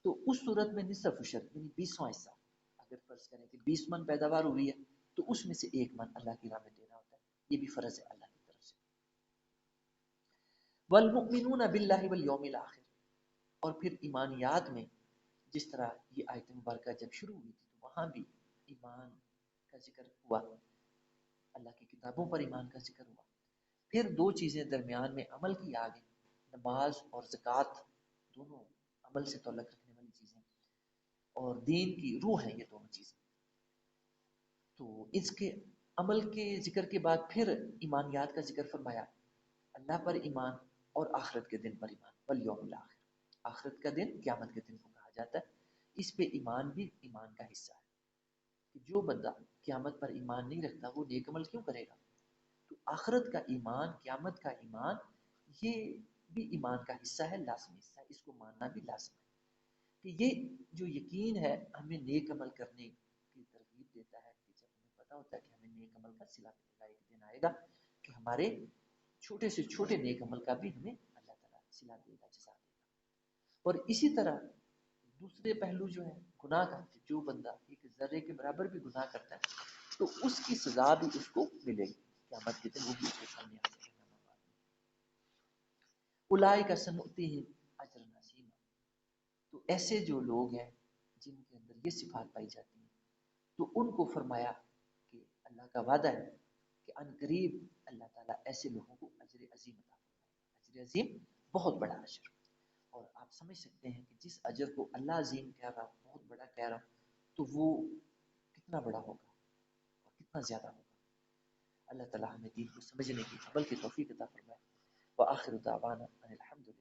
تو اس صورت میں نصف عشر یعنی 20واں حصہ، اگر فرض کریں کہ 20 من پیداوار ہوئی ہے تو اس میں سے 1 من اللہ کی راہ میں دینا ہوتا ہے، یہ بھی فرض ہے اللہ کی طرف سے۔ والمؤمنون باللہ والیوم الاخر، اور پھر ایمانیات میں جس طرح یہ آیت مبارکہ جب شروع ہوئی تھی تو وہاں بھی ایمان کا ذکر ہوا، اللہ کی کتابوں پر ایمان کا ذکر ہوا۔ پھر 2 چیزیں درمیان میں عمل کی آگے، نماز اور زکوٰۃ، دونوں عمل سے تعلق رکھنے اور دین کی روح ہیں یہ دونوں چیزیں. تو اس کے عمل کے ذکر کے بعد پھر ایمانیات کا ذکر فرمایا. اللہ پر ایمان اور آخرت کے دن پر ایمان، والیوم الاخر. آخرت کا دن قیامت کے دن کو کہا جاتا ہے. اس پہ ایمان بھی ایمان کا حصہ ہے کہ جو بندہ قیامت پر ایمان نہیں رکھتا وہ نیک عمل کیوں کرے گا. تو آخرت کا ایمان، قیامت کا ایمان، یہ بھی ایمان کا حصہ ہے، لازمی حصہ ہے. اس کو ماننا بھی لازمی ہے کہ یہ جو یقین ہے ہمیں نیک عمل کرنے کی ترغیب دیتا ہے کہ جب ہمیں پتہ ہوتا ہے کہ ہمیں نیک عمل کا صلہ ملے گا، ایک دن آئے گا کہ ہمارے چھوٹے سے چھوٹے نیک عمل کا بھی ہمیں اللہ تعالیٰ صلہ دے گا، جزا دے گا. اور اسی طرح دوسرے پہلو جو ہے گناہ کا، جو بندہ ایک ذرے کے برابر بھی گناہ کرتا ہے تو اس کی سزا بھی اس کو ملے گی قیامت کے دن، وہ بھی اس کے سامنے آ جائے گا. اولئک سنؤتیہم اجرا عظیما. تو ایسے جو لوگ ہیں جن کے اندر یہ صفات پائی جاتی ہیں تو ان کو فرمایا کہ اللہ کا وعدہ ہے کہ ان قریب اللہ تعالیٰ ایسے لوگوں کو اجر عظیم عطا فرمائے. اجر عظیم بہت بڑا اجر. اور آپ سمجھ سکتے ہیں کہ جس اجر کو اللہ عظیم کہہ رہا ہوں، بہت بڑا کہہ رہا ہوں، تو وہ کتنا بڑا ہوگا اور کتنا زیادہ ہوگا. اللہ تعالیٰ ہمیں دین کو سمجھنے کی، عمل کی توفیق عطا فرمائے. وآخر دعوانا ان الحمد للہ.